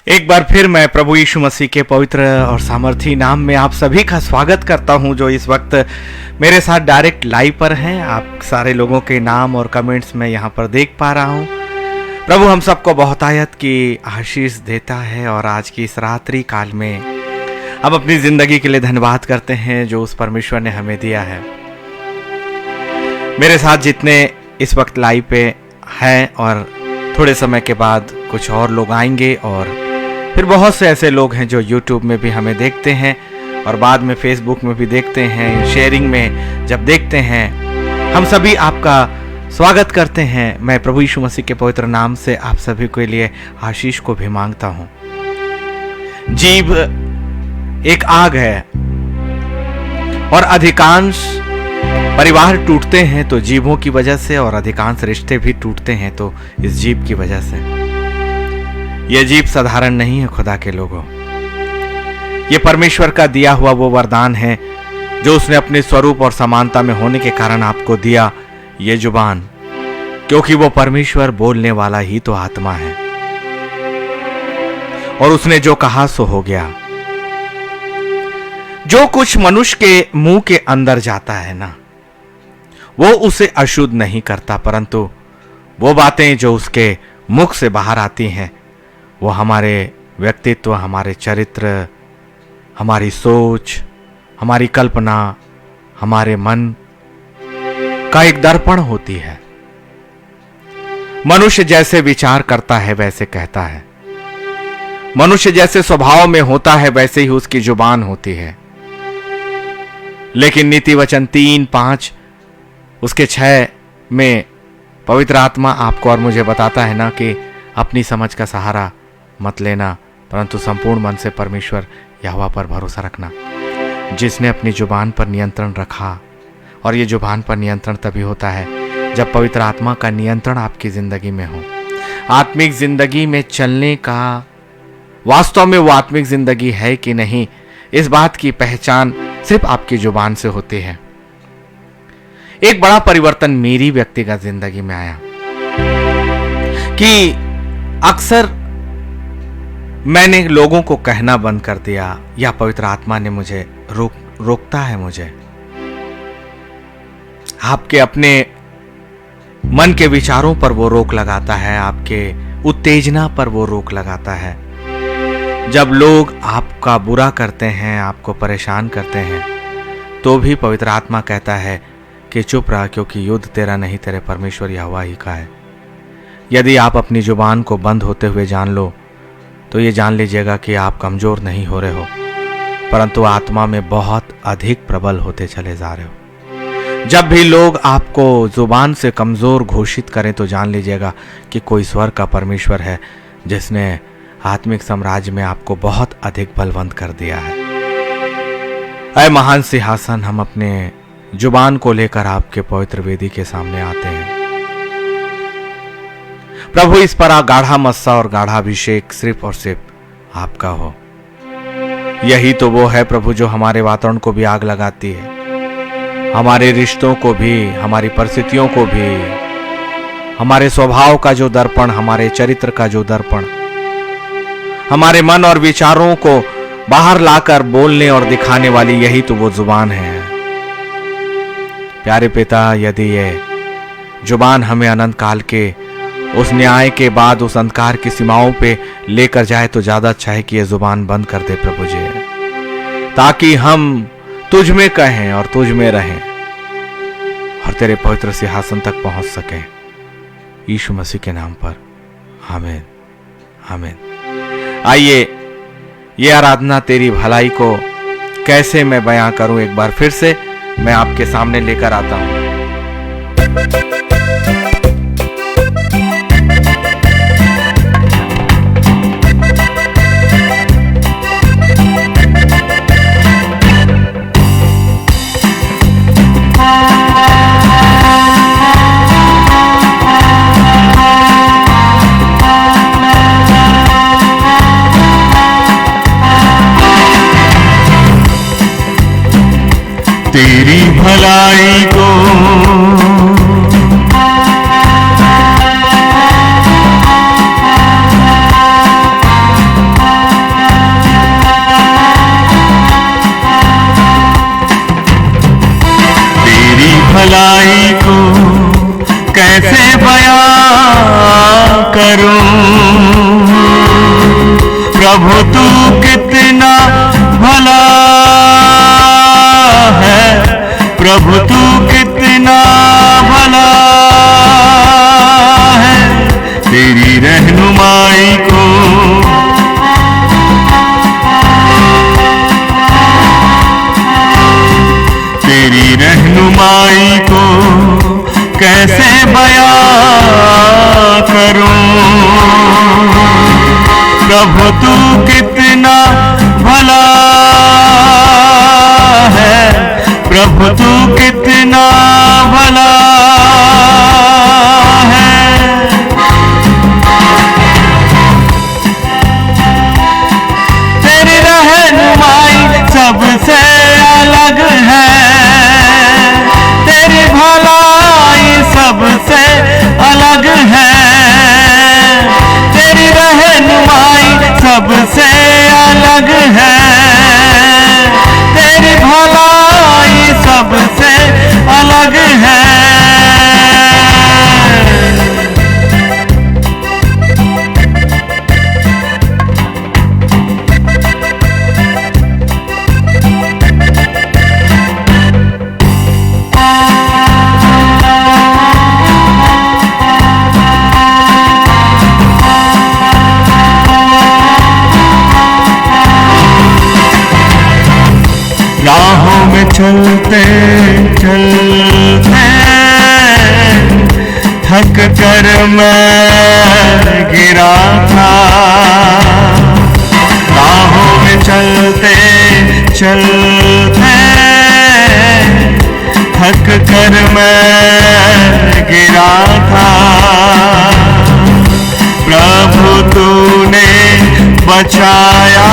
एक बार फिर मैं प्रभु यीशु मसीह के पवित्र और सामर्थी नाम में आप सभी का स्वागत करता हूं जो इस वक्त मेरे साथ डायरेक्ट लाइव पर हैं। आप सारे लोगों के नाम और कमेंट्स मैं यहां पर देख पा रहा हूं। प्रभु हम सबको बहुतायत की आशीष देता है और आज की इस रात्रि काल में हम अपनी जिंदगी के लिए धन्यवाद करते हैं जो उस परमेश्वर ने हमें दिया है। मेरे साथ जितने इस वक्त लाइव पे हैं और थोड़े समय के बाद कुछ और लोग आएंगे और फिर बहुत से ऐसे लोग हैं जो YouTube में भी हमें देखते हैं और बाद में Facebook में भी देखते हैं, शेयरिंग में जब देखते हैं। हम सभी आपका स्वागत करते हैं। मैं प्रभु यीशु मसीह के पवित्र नाम से आप सभी के लिए आशीष को भी मांगता हूं। जीव एक आग है और अधिकांश परिवार टूटते हैं तो जीवों की वजह से और अधिकांश रिश्ते भी टूटते हैं तो इस जीव की वजह से। यह जीव साधारण नहीं है खुदा के लोगों। यह परमेश्वर का दिया हुआ वो वरदान है जो उसने अपने स्वरूप और समानता में होने के कारण आपको दिया, ये जुबान, क्योंकि वो परमेश्वर बोलने वाला ही तो आत्मा है और उसने जो कहा सो हो गया। जो कुछ मनुष्य के मुंह के अंदर जाता है ना, वो उसे अशुद्ध नहीं करता, परंतु वो बातें जो उसके मुख से बाहर आती हैं वो हमारे व्यक्तित्व, हमारे चरित्र, हमारी सोच, हमारी कल्पना, हमारे मन का एक दर्पण होती है। मनुष्य जैसे विचार करता है वैसे कहता है। मनुष्य जैसे स्वभाव में होता है वैसे ही उसकी जुबान होती है। लेकिन नीति वचन 3:5 उसके 6 में पवित्र आत्मा आपको और मुझे बताता है ना कि अपनी समझ का सहारा मत लेना, परंतु संपूर्ण मन से परमेश्वर यहोवा पर भरोसा रखना, जिसने अपनी जुबान पर नियंत्रण रखा। और ये जुबान पर नियंत्रण तभी होता है जब पवित्र आत्मा का नियंत्रण आपकी जिंदगी में हो। आत्मिक जिंदगी में चलने का वास्तव में वो आत्मिक जिंदगी है कि नहीं, इस बात की पहचान सिर्फ आपकी जुबान से होती है। एक बड़ा परिवर्तन मेरी व्यक्तिगत जिंदगी में आया कि अक्सर मैंने लोगों को कहना बंद कर दिया या पवित्र आत्मा ने मुझे रोकता है। मुझे आपके अपने मन के विचारों पर वो रोक लगाता है, आपके उत्तेजना पर वो रोक लगाता है। जब लोग आपका बुरा करते हैं, आपको परेशान करते हैं, तो भी पवित्र आत्मा कहता है कि चुप रहा, क्योंकि युद्ध तेरा नहीं तेरे परमेश्वर यहोवा ही का है। यदि आप अपनी जुबान को बंद होते हुए जान लो तो ये जान लीजिएगा कि आप कमजोर नहीं हो रहे हो, परंतु आत्मा में बहुत अधिक प्रबल होते चले जा रहे हो। जब भी लोग आपको जुबान से कमजोर घोषित करें तो जान लीजिएगा कि कोई स्वर्ग का परमेश्वर है जिसने आत्मिक साम्राज्य में आपको बहुत अधिक बलवंत कर दिया है। ऐ महान सिंहासन, हम अपने जुबान को लेकर आपके पवित्र वेदी के सामने आते हैं। प्रभु, इस पर गाढ़ा मस्सा और गाढ़ा अभिषेक सिर्फ और सिर्फ आपका हो। यही तो वो है प्रभु जो हमारे वातावरण को भी आग लगाती है, हमारे रिश्तों को भी, हमारी परिस्थितियों को भी, हमारे स्वभाव का जो दर्पण, हमारे चरित्र का जो दर्पण, हमारे मन और विचारों को बाहर लाकर बोलने और दिखाने वाली यही तो वो जुबान है। प्यारे पिता, यदि ये जुबान हमें अनंत काल के उस न्याय के बाद उस अंधकार की सीमाओं पे लेकर जाए तो ज्यादा अच्छा है कि ये जुबान बंद कर दे प्रभु जी, ताकि हम तुझ में कहें और तुझ में रहें और तेरे पवित्र सिंहासन तक पहुंच सकें। यीशु मसीह के नाम पर आमीन, आमीन। आइए ये आराधना तेरी भलाई को कैसे मैं बयां करूं, एक बार फिर से मैं आपके सामने लेकर आता हूं। तेरी भलाई को तेरी रहनुमाई को, तेरी रहनुमाई को कैसे बयां करूं। प्रभु तू कितना भला है, प्रभु तू कितना भला है। तेरी रहनुमाई सबसे अलग है, तेरी भलाई सबसे अलग है। तेरी रहनुमाई सबसे अलग है, तेरी भलाई सबसे अलग है। राहों में चलते चलते थक कर मैं गिरा था। राहों में चलते चलते थक कर मैं गिरा था। प्रभु तूने बचाया,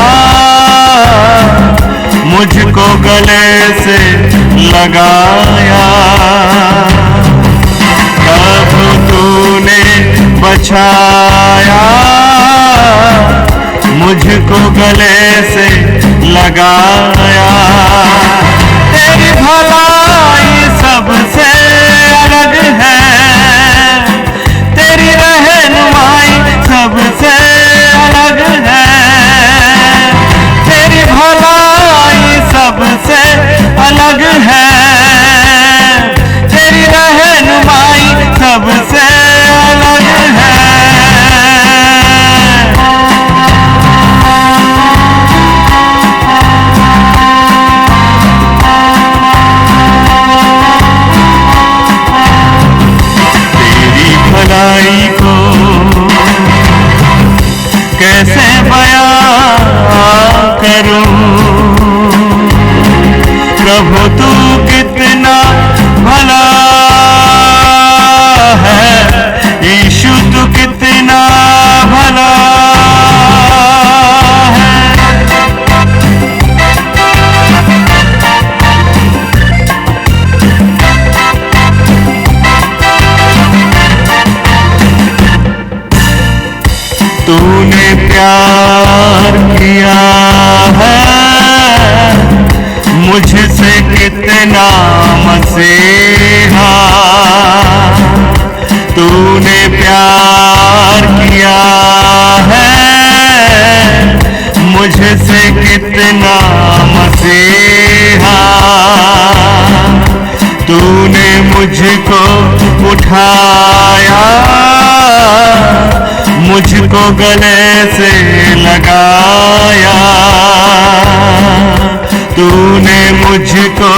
मुझको गले से लगाया। प्रभु तूने बचाया, मुझको गले से लगाया। तेरी भलाई सबसे अलग है, तेरी रहनुमाई सबसे अलग है। तेरी भलाई सबसे अलग है, तेरी रहनुमाई सबसे अलग है। तेरी भलाई को कैसे बयां करूं। प्रभु तू कितना भला है, यीशु तू कितना भला है। तूने प्यार किया है मुझसे कितना मसीहा। तूने प्यार किया है मुझसे कितना मसीहा। तूने मुझको उठाया, मुझको गले से लगाया। तूने मुझको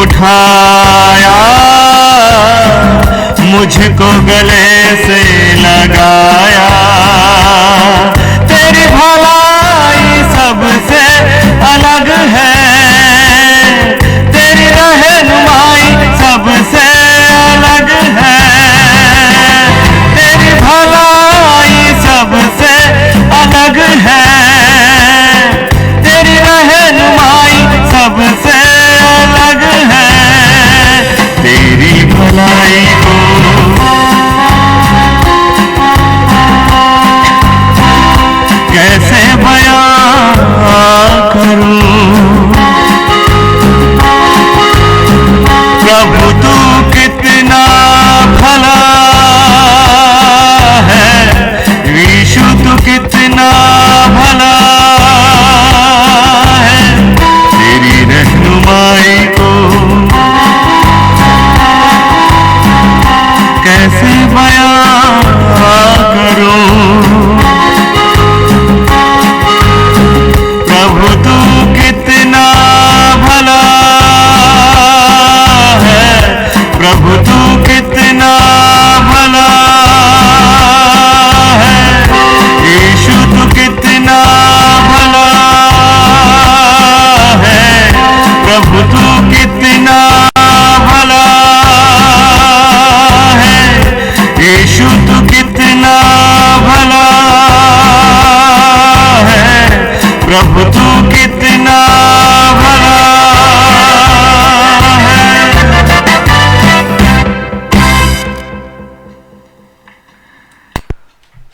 उठाया, मुझको गले से लगाया। तेरी भलाई सबसे अलग है, तेरी रहनुमाई सबसे अलग है। तेरी भलाई सबसे अलग है, तेरी रहनुमाई सबसे अलग है। तेरी भलाई को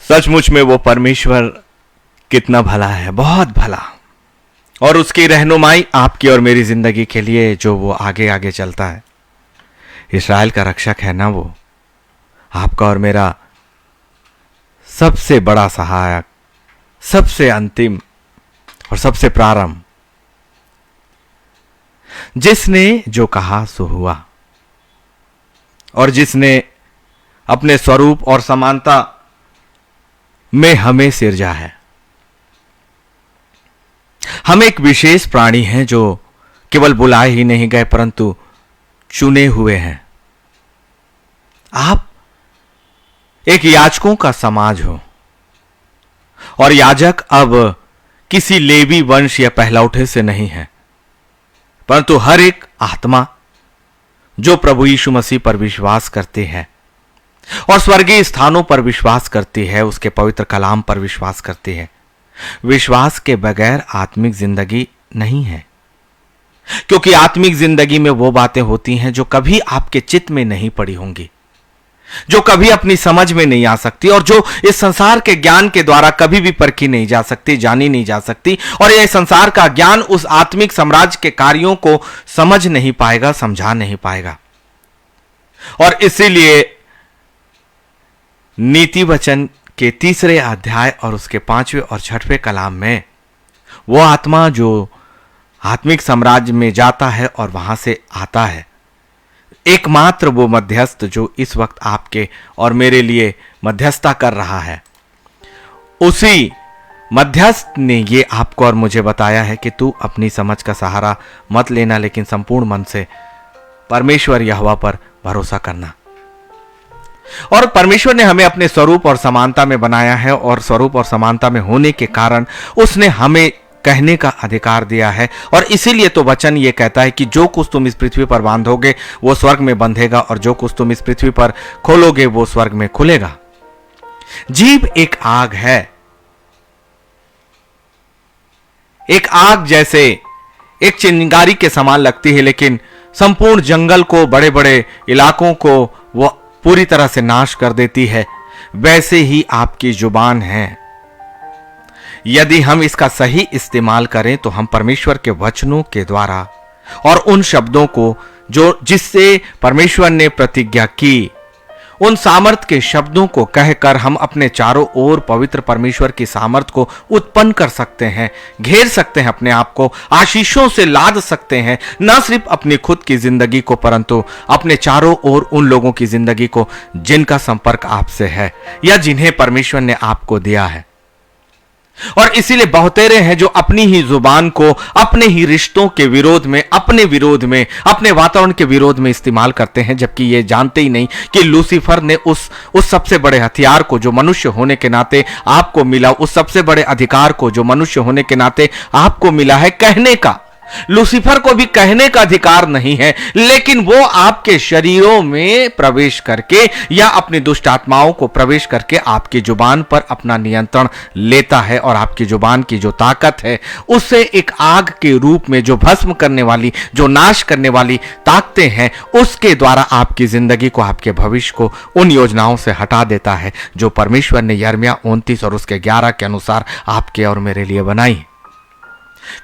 सचमुच में वो परमेश्वर कितना भला है, बहुत भला। और उसकी रहनुमाई आपकी और मेरी जिंदगी के लिए जो वो आगे आगे चलता है। इस्राएल का रक्षक है ना वो, आपका और मेरा सबसे बड़ा सहायक, सबसे अंतिम और सबसे प्रारंभ। जिसने जो कहा सो हुआ, और जिसने अपने स्वरूप और समानता में हमें सिरजा है। हम एक विशेष प्राणी हैं जो केवल बुलाए ही नहीं गए परंतु चुने हुए हैं। आप एक याजकों का समाज हो, और याजक अब किसी लेवी वंश या पहलौठे से नहीं है, परंतु हर एक आत्मा जो प्रभु यीशु मसीह पर विश्वास करती है और स्वर्गीय स्थानों पर विश्वास करती है, उसके पवित्र कलाम पर विश्वास करती है। विश्वास के बगैर आत्मिक जिंदगी नहीं है, क्योंकि आत्मिक जिंदगी में वो बातें होती हैं जो कभी आपके चित्त में नहीं पड़ी होंगी, जो कभी अपनी समझ में नहीं आ सकती, और जो इस संसार के ज्ञान के द्वारा कभी भी परखी नहीं जा सकती, जानी नहीं जा सकती। और यह संसार का ज्ञान उस आत्मिक साम्राज्य के कार्यों को समझ नहीं पाएगा, समझा नहीं पाएगा। और इसीलिए नीति वचन के 3 अध्याय और उसके 5वें और 6वें कलाम में वो आत्मा जो आत्मिक साम्राज्य में जाता है और वहां से आता है, एकमात्र वो मध्यस्थ जो इस वक्त आपके और मेरे लिए मध्यस्थता कर रहा है, उसी मध्यस्थ ने ये आपको और मुझे बताया है कि तू अपनी समझ का सहारा मत लेना, लेकिन संपूर्ण मन से परमेश्वर यहोवा पर भरोसा करना। और परमेश्वर ने हमें अपने स्वरूप और समानता में बनाया है, और स्वरूप और समानता में होने के कारण उसने हमें कहने का अधिकार दिया है। और इसीलिए तो वचन ये कहता है कि जो कुछ तुम इस पृथ्वी पर बांधोगे वो स्वर्ग में बंधेगा, और जो कुछ तुम इस पृथ्वी पर खोलोगे वो स्वर्ग में खुलेगा। जीभ एक आग है, एक आग जैसे एक चिंगारी के समान लगती है, लेकिन संपूर्ण जंगल को, बड़े बड़े इलाकों को वो पूरी तरह से नाश कर देती है। वैसे ही आपकी जुबान है। यदि हम इसका सही इस्तेमाल करें तो हम परमेश्वर के वचनों के द्वारा और उन शब्दों को जो जिससे परमेश्वर ने प्रतिज्ञा की, उन सामर्थ के शब्दों को कहकर हम अपने चारों ओर पवित्र परमेश्वर की सामर्थ को उत्पन्न कर सकते हैं, घेर सकते हैं, अपने आप को आशीषों से लाद सकते हैं। न सिर्फ अपनी खुद की जिंदगी को परंतु अपने चारों ओर उन लोगों की जिंदगी को जिनका संपर्क आपसे है या जिन्हें परमेश्वर ने आपको दिया है। और इसीलिए बहुतेरे हैं जो अपनी ही जुबान को अपने ही रिश्तों के विरोध में, अपने विरोध में, अपने वातावरण के विरोध में इस्तेमाल करते हैं, जबकि ये जानते ही नहीं कि लूसीफर ने उस सबसे बड़े हथियार को जो मनुष्य होने के नाते आपको मिला, उस सबसे बड़े अधिकार को जो मनुष्य होने के नाते आपको मिला है, कहने का। लूसीफर को भी कहने का अधिकार नहीं है, लेकिन वो आपके शरीरों में प्रवेश करके या अपनी दुष्ट आत्माओं को प्रवेश करके आपकी जुबान पर अपना नियंत्रण लेता है, और आपकी जुबान की जो ताकत है उससे एक आग के रूप में जो भस्म करने वाली, जो नाश करने वाली ताकतें हैं, उसके द्वारा आपकी जिंदगी को, आपके भविष्य को उन योजनाओं से हटा देता है जो परमेश्वर ने यिर्मयाह 29 और उसके 11 के अनुसार आपके और मेरे लिए बनाई।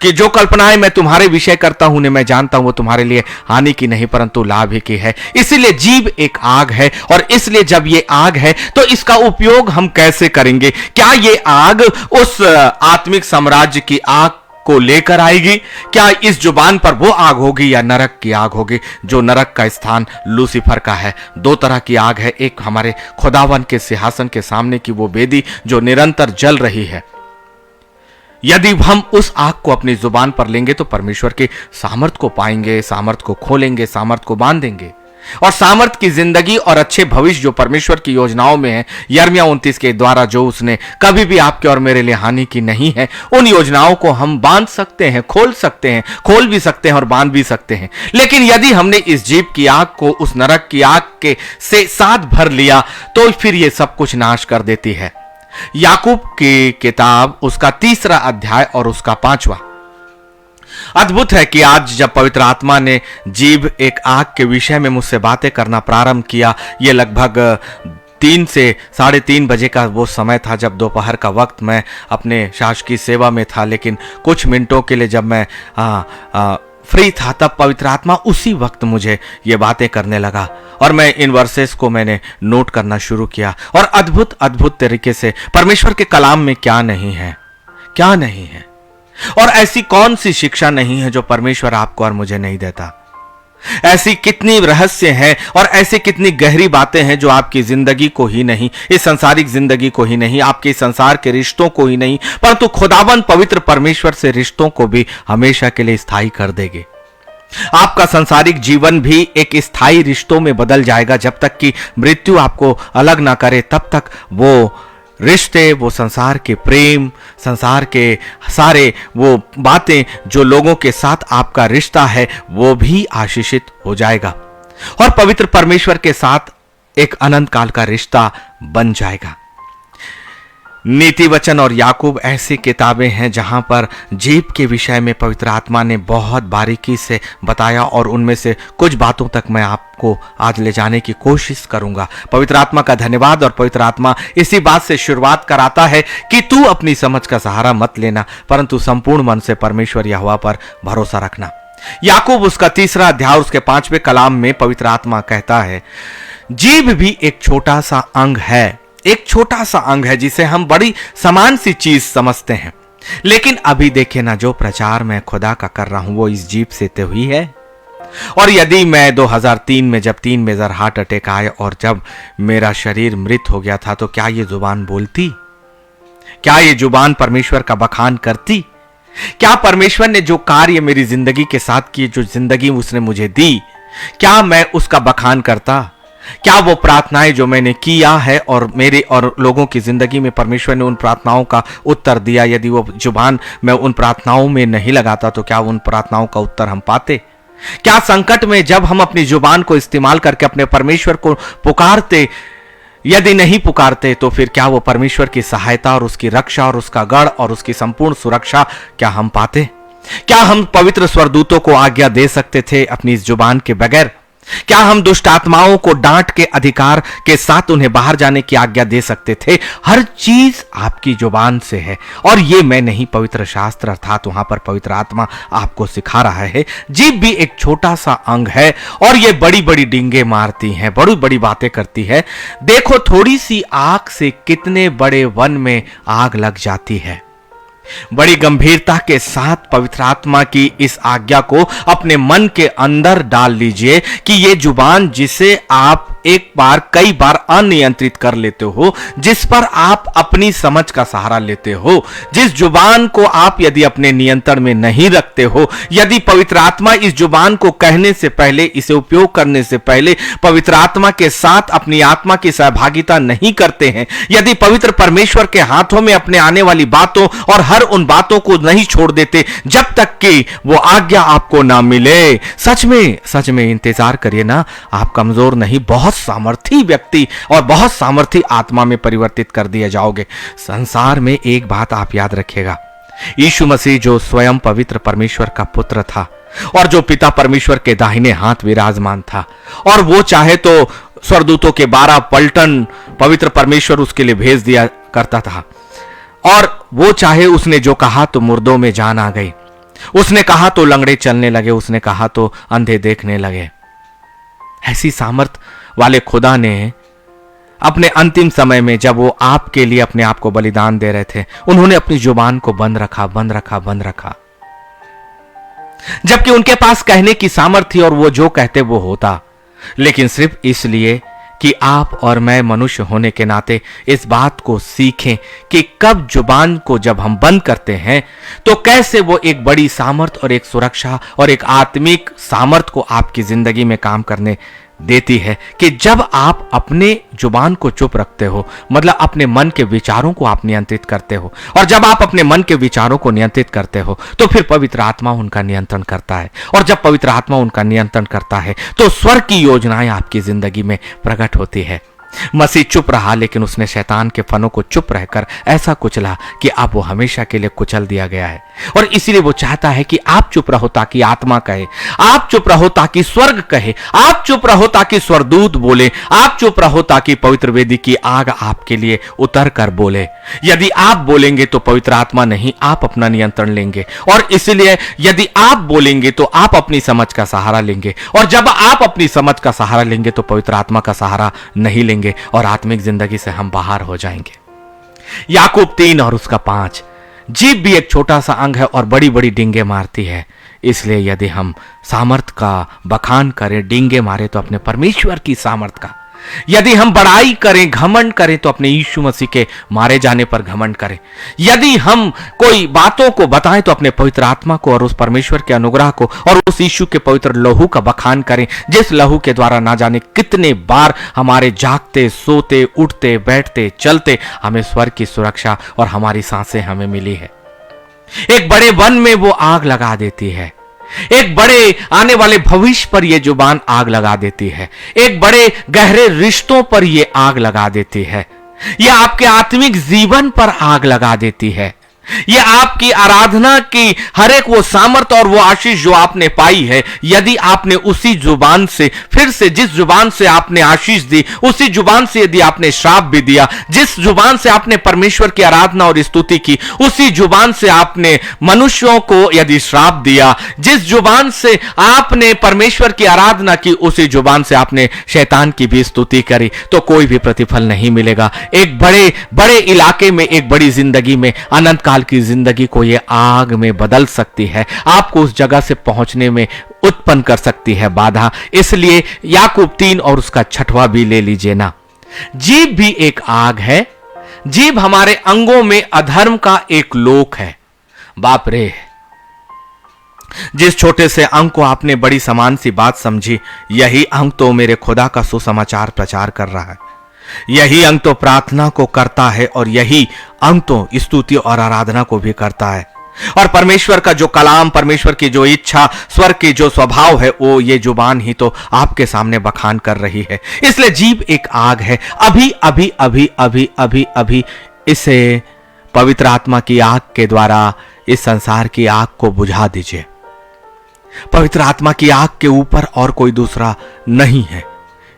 कि जो कल्पनाएं मैं तुम्हारे विषय करता हूं, मैं जानता हूं वो तुम्हारे लिए हानि की नहीं परंतु लाभ ही की है। इसलिए जीभ एक आग है, और इसलिए जब ये आग है तो इसका उपयोग हम कैसे करेंगे? क्या ये आग उस आत्मिक साम्राज्य की आग को लेकर आएगी? क्या इस जुबान पर वो आग होगी या नरक की आग होगी? जो नरक का स्थान लूसीफर का है। 2 तरह की आग है, एक हमारे खुदावन के सिंहासन के सामने की वो वेदी जो निरंतर जल रही है। यदि हम उस आग को अपनी जुबान पर लेंगे तो परमेश्वर के सामर्थ को पाएंगे, सामर्थ को खोलेंगे, सामर्थ को बांधेंगे, और सामर्थ की जिंदगी और अच्छे भविष्य जो परमेश्वर की योजनाओं में है, यिर्मयाह 29 के द्वारा जो उसने कभी भी आपके और मेरे लिए हानि की नहीं है, उन योजनाओं को हम बांध सकते हैं, खोल सकते हैं, खोल भी सकते हैं और बांध भी सकते हैं। लेकिन यदि हमने इस जीभ की आग को उस नरक की आग के से साथ भर लिया तो फिर ये सब कुछ नाश कर देती है। याकूब की किताब उसका 3 अध्याय और उसका 5वां। अद्भुत है कि आज जब पवित्र आत्मा ने जीभ एक आग के विषय में मुझसे बातें करना प्रारंभ किया, ये लगभग 3 से 3:30 बजे का वो समय था जब दोपहर का वक्त मैं अपने शासकीय सेवा में था, लेकिन कुछ मिनटों के लिए जब मैं फ्री था तब पवित्र आत्मा उसी वक्त मुझे ये बातें करने लगा और मैं इन वर्सेस को मैंने नोट करना शुरू किया। और अद्भुत अद्भुत तरीके से परमेश्वर के कलाम में क्या नहीं है, क्या नहीं है, और ऐसी कौन सी शिक्षा नहीं है जो परमेश्वर आपको और मुझे नहीं देता। ऐसी कितनी रहस्य हैं और ऐसी कितनी गहरी बातें हैं जो आपकी जिंदगी को ही नहीं, इस संसारिक जिंदगी को ही नहीं, आपके संसार के रिश्तों को ही नहीं, परंतु खुदावन पवित्र परमेश्वर से रिश्तों को भी हमेशा के लिए स्थायी कर देंगे। आपका संसारिक जीवन भी एक स्थायी रिश्तों में बदल जाएगा। जब तक कि मृत्यु आपको अलग ना करे तब तक वो रिश्ते, वो संसार के प्रेम, संसार के सारे वो बातें जो लोगों के साथ आपका रिश्ता है वो भी आशीषित हो जाएगा और पवित्र परमेश्वर के साथ एक अनंत काल का रिश्ता बन जाएगा। नीति वचन और याकूब ऐसी किताबें हैं जहां पर जीव के विषय में पवित्र आत्मा ने बहुत बारीकी से बताया और उनमें से कुछ बातों तक मैं आपको आज ले जाने की कोशिश करूंगा। पवित्र आत्मा का धन्यवाद। और पवित्र आत्मा इसी बात से शुरुआत कराता है कि तू अपनी समझ का सहारा मत लेना, परंतु संपूर्ण मन से परमेश्वर यहोवा पर भरोसा रखना। याकूब उसका 3 अध्याय उसके 5वें कलाम में पवित्र आत्मा कहता है, जीव भी एक छोटा सा अंग है, एक छोटा सा अंग है जिसे हम बड़ी समान सी चीज समझते हैं, लेकिन अभी देखे ना जो प्रचार मैं खुदा का कर रहा हूं वो इस जीभ से तो हुई है। और यदि मैं 2003 में जब 3 मेजर हार्ट अटैक आए और जब मेरा शरीर मृत हो गया था तो क्या ये जुबान बोलती? क्या ये जुबान परमेश्वर का बखान करती? क्या परमेश्वर ने जो कार्य मेरी जिंदगी के साथ किए, जो जिंदगी उसने मुझे दी, क्या मैं उसका बखान करता? क्या वो प्रार्थनाएं जो मैंने किया है और मेरे और लोगों की जिंदगी में परमेश्वर ने उन प्रार्थनाओं का उत्तर दिया, यदि वो जुबान मैं उन प्रार्थनाओं में नहीं लगाता तो क्या उन प्रार्थनाओं का उत्तर हम पाते? क्या संकट में जब हम अपनी जुबान को इस्तेमाल करके अपने परमेश्वर को पुकारते, यदि नहीं पुकारते तो फिर क्या वो परमेश्वर की सहायता और उसकी रक्षा और उसका गढ़ और उसकी संपूर्ण सुरक्षा क्या हम पाते? क्या हम पवित्र स्वर्गदूतों को आज्ञा दे सकते थे अपनी इस जुबान के बगैर? क्या हम दुष्ट आत्माओं को डांट के अधिकार के साथ उन्हें बाहर जाने की आज्ञा दे सकते थे? हर चीज आपकी जुबान से है और ये मैं नहीं, पवित्र शास्त्र अर्थात वहां पर पवित्र आत्मा आपको सिखा रहा है। जीभ भी एक छोटा सा अंग है और ये बड़ी बड़ी डींगे मारती हैं, बड़ी बड़ी बातें करती है। देखो थोड़ी सी आग से कितने बड़े वन में आग लग जाती है। बड़ी गंभीरता के साथ पवित्र आत्मा की इस आज्ञा को अपने मन के अंदर डाल लीजिए कि ये जुबान जिसे आप एक बार कई बार अनियंत्रित कर लेते हो, जिस पर आप अपनी समझ का सहारा लेते हो, जिस जुबान को आप यदि अपने नियंत्रण में नहीं रखते हो, यदि पवित्र आत्मा इस जुबान को कहने से पहले, इसे उपयोग करने से पहले पवित्र आत्मा के साथ अपनी आत्मा की सहभागिता नहीं करते हैं, यदि पवित्र परमेश्वर के हाथों में अपने आने वाली बातों और हर उन बातों को नहीं छोड़ देते जब तक कि वो आज्ञा आपको ना मिले, सच में इंतजार करिए ना, आप कमजोर नहीं, बहुत सामर्थी व्यक्ति और बहुत सामर्थी आत्मा में परिवर्तित कर दिए जाओगे। संसार में एक बात आप याद रखिएगा, यीशु मसीह जो स्वयं पवित्र परमेश्वर का पुत्र था और जो पिता परमेश्वर के दाहिने हाथ विराजमान था, और वो चाहे तो स्वर्गदूतों के 12 पलटन पवित्र परमेश्वर उसके लिए भेज दिया करता था, और वो चाहे उसने जो कहा तो मुर्दों में जान आ गई, उसने कहा तो लंगड़े चलने लगे, उसने कहा तो अंधे देखने लगे। ऐसी सामर्थ वाले खुदा ने अपने अंतिम समय में जब वो आपके लिए अपने आप को बलिदान दे रहे थे, उन्होंने अपनी जुबान को बंद रखा, जबकि उनके पास कहने की सामर्थ्य थी और वो जो कहते वो होता, लेकिन सिर्फ इसलिए कि आप और मैं मनुष्य होने के नाते इस बात को सीखें कि कब जुबान को जब हम बंद करते हैं तो कैसे वो एक बड़ी सामर्थ और एक सुरक्षा और एक आत्मिक सामर्थ को आपकी जिंदगी में काम करने देती है, कि जब आप अपने जुबान को चुप रखते हो, मतलब अपने मन के विचारों को आप नियंत्रित करते हो, और जब आप अपने मन के विचारों को नियंत्रित करते हो तो फिर पवित्र आत्मा उनका नियंत्रण करता है, और जब पवित्र आत्मा उनका नियंत्रण करता है तो स्वर्ग की योजनाएं आपकी जिंदगी में प्रकट होती है। मसीह चुप रहा, लेकिन उसने शैतान के फनों को चुप रहकर ऐसा कुचला कि अब वो हमेशा के लिए कुचल दिया गया है। और इसीलिए वो चाहता है कि आप चुप रहो ताकि आत्मा कहे, आप चुप रहो ताकि स्वर्ग कहे, आप चुप रहो ताकि स्वर्गदूत बोले, आप चुप रहो ताकि पवित्र वेदी की आग आपके लिए उतर कर बोले। यदि आप बोलेंगे तो पवित्र आत्मा नहीं, आप अपना नियंत्रण लेंगे। और इसलिए यदि आप बोलेंगे तो आप अपनी समझ का सहारा लेंगे, और जब आप अपनी समझ का सहारा लेंगे तो पवित्र आत्मा का सहारा नहीं लेंगे, और आत्मिक जिंदगी से हम बाहर हो जाएंगे। याकूब 3 और उसका 5। जीभ भी एक छोटा सा अंग है और बड़ी बड़ी डींगे मारती है। इसलिए यदि हम सामर्थ का बखान करें, डींगे मारे तो अपने परमेश्वर की सामर्थ का। यदि हम बड़ाई करें, घमंड करें तो अपने यीशु मसीह के मारे जाने पर घमंड करें। यदि हम कोई बातों को बताएं तो अपने पवित्र आत्मा को और उस परमेश्वर के अनुग्रह को और उस यीशु के पवित्र लहू का बखान करें, जिस लहू के द्वारा ना जाने कितने बार हमारे जागते, सोते, उठते, बैठते, चलते हमें स्वर्ग की सुरक्षा और हमारी सांसें हमें मिली है। एक बड़े वन में वो आग लगा देती है, एक बड़े आने वाले भविष्य पर यह जुबान आग लगा देती है, एक बड़े गहरे रिश्तों पर यह आग लगा देती है, यह आपके आत्मिक जीवन पर आग लगा देती है, यह आपकी आराधना की हर एक वो सामर्थ और वो आशीष जो आपने पाई है, यदि आपने उसी जुबान से, फिर से जिस जुबान से आपने आशीष दी, उसी जुबान से यदि आपने श्राप भी दिया, जिस जुबान से आपने परमेश्वर की आराधना और स्तुति की, उसी जुबान से आपने मनुष्यों को यदि श्राप दिया, जिस जुबान से आपने परमेश्वर की आराधना की, उसी जुबान से आपने शैतान की भी स्तुति करी, तो कोई भी प्रतिफल नहीं मिलेगा। एक बड़े बड़े इलाके में, एक बड़ी जिंदगी में, अनंत काल की जिंदगी को यह आग में बदल सकती है, आपको उस जगह से पहुंचने में उत्पन्न कर सकती है बाधा। इसलिए याकूब 3 और उसका 6वां भी ले लीजिए ना। जीभ भी एक आग है। जीभ हमारे अंगों में अधर्म का एक लोक है। बाप रे, जिस छोटे से अंग को आपने बड़ी समान सी बात समझी, यही अंग तो मेरे खुदा का सुसमाचार प्रचार कर रहा है। यही अंग तो प्रार्थना को करता है, और यही अंग तो स्तुति और आराधना को भी करता है। और परमेश्वर का जो कलाम, परमेश्वर की जो इच्छा, स्वर्ग की जो स्वभाव है, वो ये जुबान ही तो आपके सामने बखान कर रही है। इसलिए जीभ एक आग है। अभी अभी अभी अभी अभी अभी इसे पवित्र आत्मा की आग के द्वारा इस संसार की आग को बुझा दीजिए। पवित्र आत्मा की आग के ऊपर और कोई दूसरा नहीं है।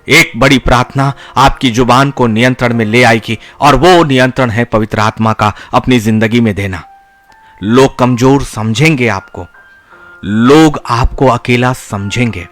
एक बड़ी प्रार्थना आपकी जुबान को नियंत्रण में ले आएगी, और वो नियंत्रण है पवित्र आत्मा का अपनी जिंदगी में देना। लोग कमजोर समझेंगे आपको, लोग आपको अकेला समझेंगे,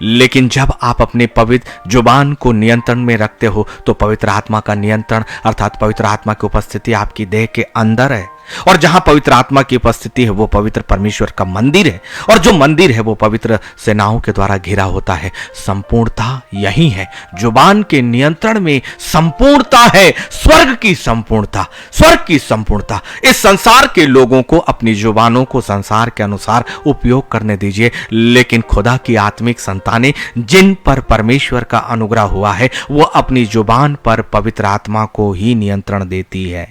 लेकिन जब आप अपने पवित्र जुबान को नियंत्रण में रखते हो तो पवित्र आत्मा का नियंत्रण अर्थात पवित्र आत्मा की उपस्थिति आपकी देह के अंदर है। और जहां पवित्र आत्मा की उपस्थिति है वो पवित्र परमेश्वर का मंदिर है, और जो मंदिर है वो पवित्र सेनाओं के द्वारा घिरा होता है। संपूर्णता यही है, जुबान के नियंत्रण में संपूर्णता है, स्वर्ग की संपूर्णता, स्वर्ग की संपूर्णता। इस संसार के लोगों को अपनी जुबानों को संसार के अनुसार उपयोग करने दीजिए, लेकिन खुदा की आत्मिक संतानें जिन पर परमेश्वर का अनुग्रह हुआ है, वो अपनी जुबान पर पवित्र आत्मा को ही नियंत्रण देती है।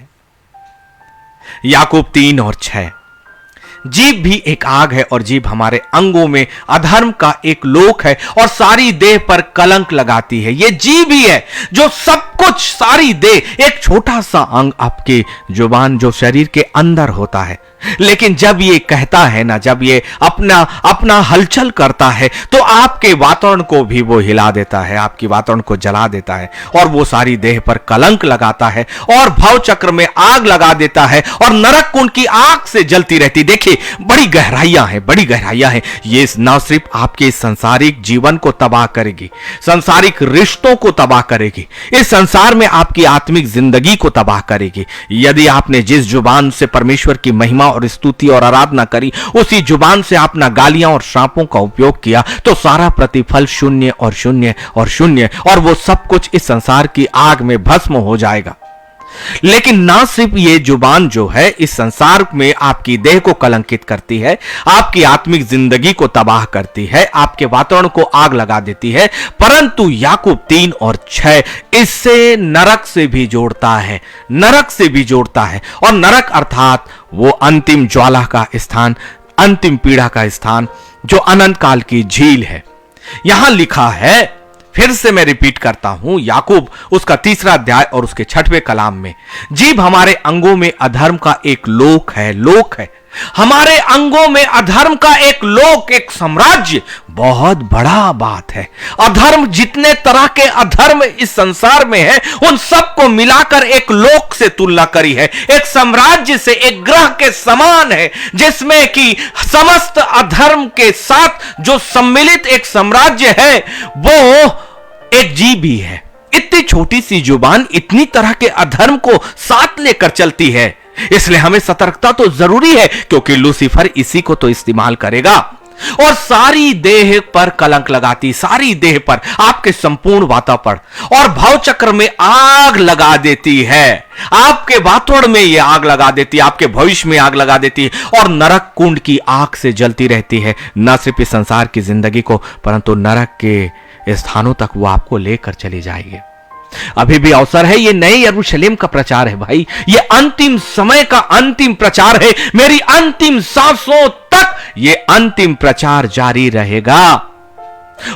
याकूब 3 और 6। जीभ भी एक आग है, और जीभ हमारे अंगों में अधर्म का एक लोक है और सारी देह पर कलंक लगाती है। ये जीभ ही है जो सब कुछ, सारी देह, एक छोटा सा अंग आपके जुबान जो शरीर के अंदर होता है, लेकिन जब ये कहता है ना, जब ये अपना हलचल करता है, तो आपके वातावरण को भी वो हिला देता है, आपकी वातावरण को जला देता है, और वो सारी देह पर कलंक लगाता है, और भव चक्र में आग लगा देता है, और नरक कुंड की आग से जलती रहती। देखिए, बड़ी गहराइयां हैं, बड़ी गहराइयां हैं। ये न सिर्फ आपके सांसारिक जीवन को तबाह करेगी, सांसारिक रिश्तों को तबाह करेगी, इस संसार में आपकी आत्मिक जिंदगी को तबाह करेगी। यदि आपने जिस जुबान से परमेश्वर की महिमा और स्तुति और आराधना करी, उसी जुबान से आपने गालियां और श्रापों का उपयोग किया, तो सारा प्रतिफल शून्य और शून्य और शून्य, और वो सब कुछ इस संसार की आग में भस्म हो जाएगा। लेकिन ना सिर्फ ये जुबान जो है इस संसार में आपकी देह को कलंकित करती है, आपकी आत्मिक जिंदगी को तबाह करती है, आपके वातावरण को आग लगा देती है, परंतु याकूब 3 और 6 इससे नरक से भी जोड़ता है, नरक से भी जोड़ता है। और नरक अर्थात वो अंतिम ज्वाला का स्थान, अंतिम पीड़ा का स्थान, जो अनंत काल की झील है। यहां लिखा है फिर से मैं रिपीट करता हूं, याकूब उसका 3 अध्याय और उसके 6वें कलाम में, जीभ हमारे अंगों में अधर्म का एक लोक है, लोक है। हमारे अंगों में अधर्म का एक लोक, एक साम्राज्य, बहुत बड़ा बात है। अधर्म, जितने तरह के अधर्म इस संसार में है, उन सबको मिलाकर एक लोक से तुलना करी है, एक साम्राज्य से, एक ग्रह के समान है, जिसमें कि समस्त अधर्म के साथ जो सम्मिलित एक साम्राज्य है, वो एक जीभ ही है। इतनी छोटी सी जुबान इतनी तरह के अधर्म को साथ लेकर चलती है, इसलिए हमें सतर्कता तो जरूरी है, क्योंकि लूसीफर इसी को तो इस्तेमाल करेगा और सारी देह पर कलंक लगाती, सारी देह पर, आपके संपूर्ण वाता पर, और भावचक्र में आग लगा देती है। आपके वातावरण में यह आग लगा देती है, आपके भविष्य में आग लगा देती है और नरक कुंड की आग से जलती रहती है। न सिर्फ इस संसार की जिंदगी को, परंतु नरक के स्थानों तक वो आपको लेकर चली जाएगी। अभी भी अवसर है, ये नए यरूशलेम का प्रचार है भाई, ये अंतिम समय का अंतिम प्रचार है। मेरी अंतिम सांसों तक ये अंतिम प्रचार जारी रहेगा,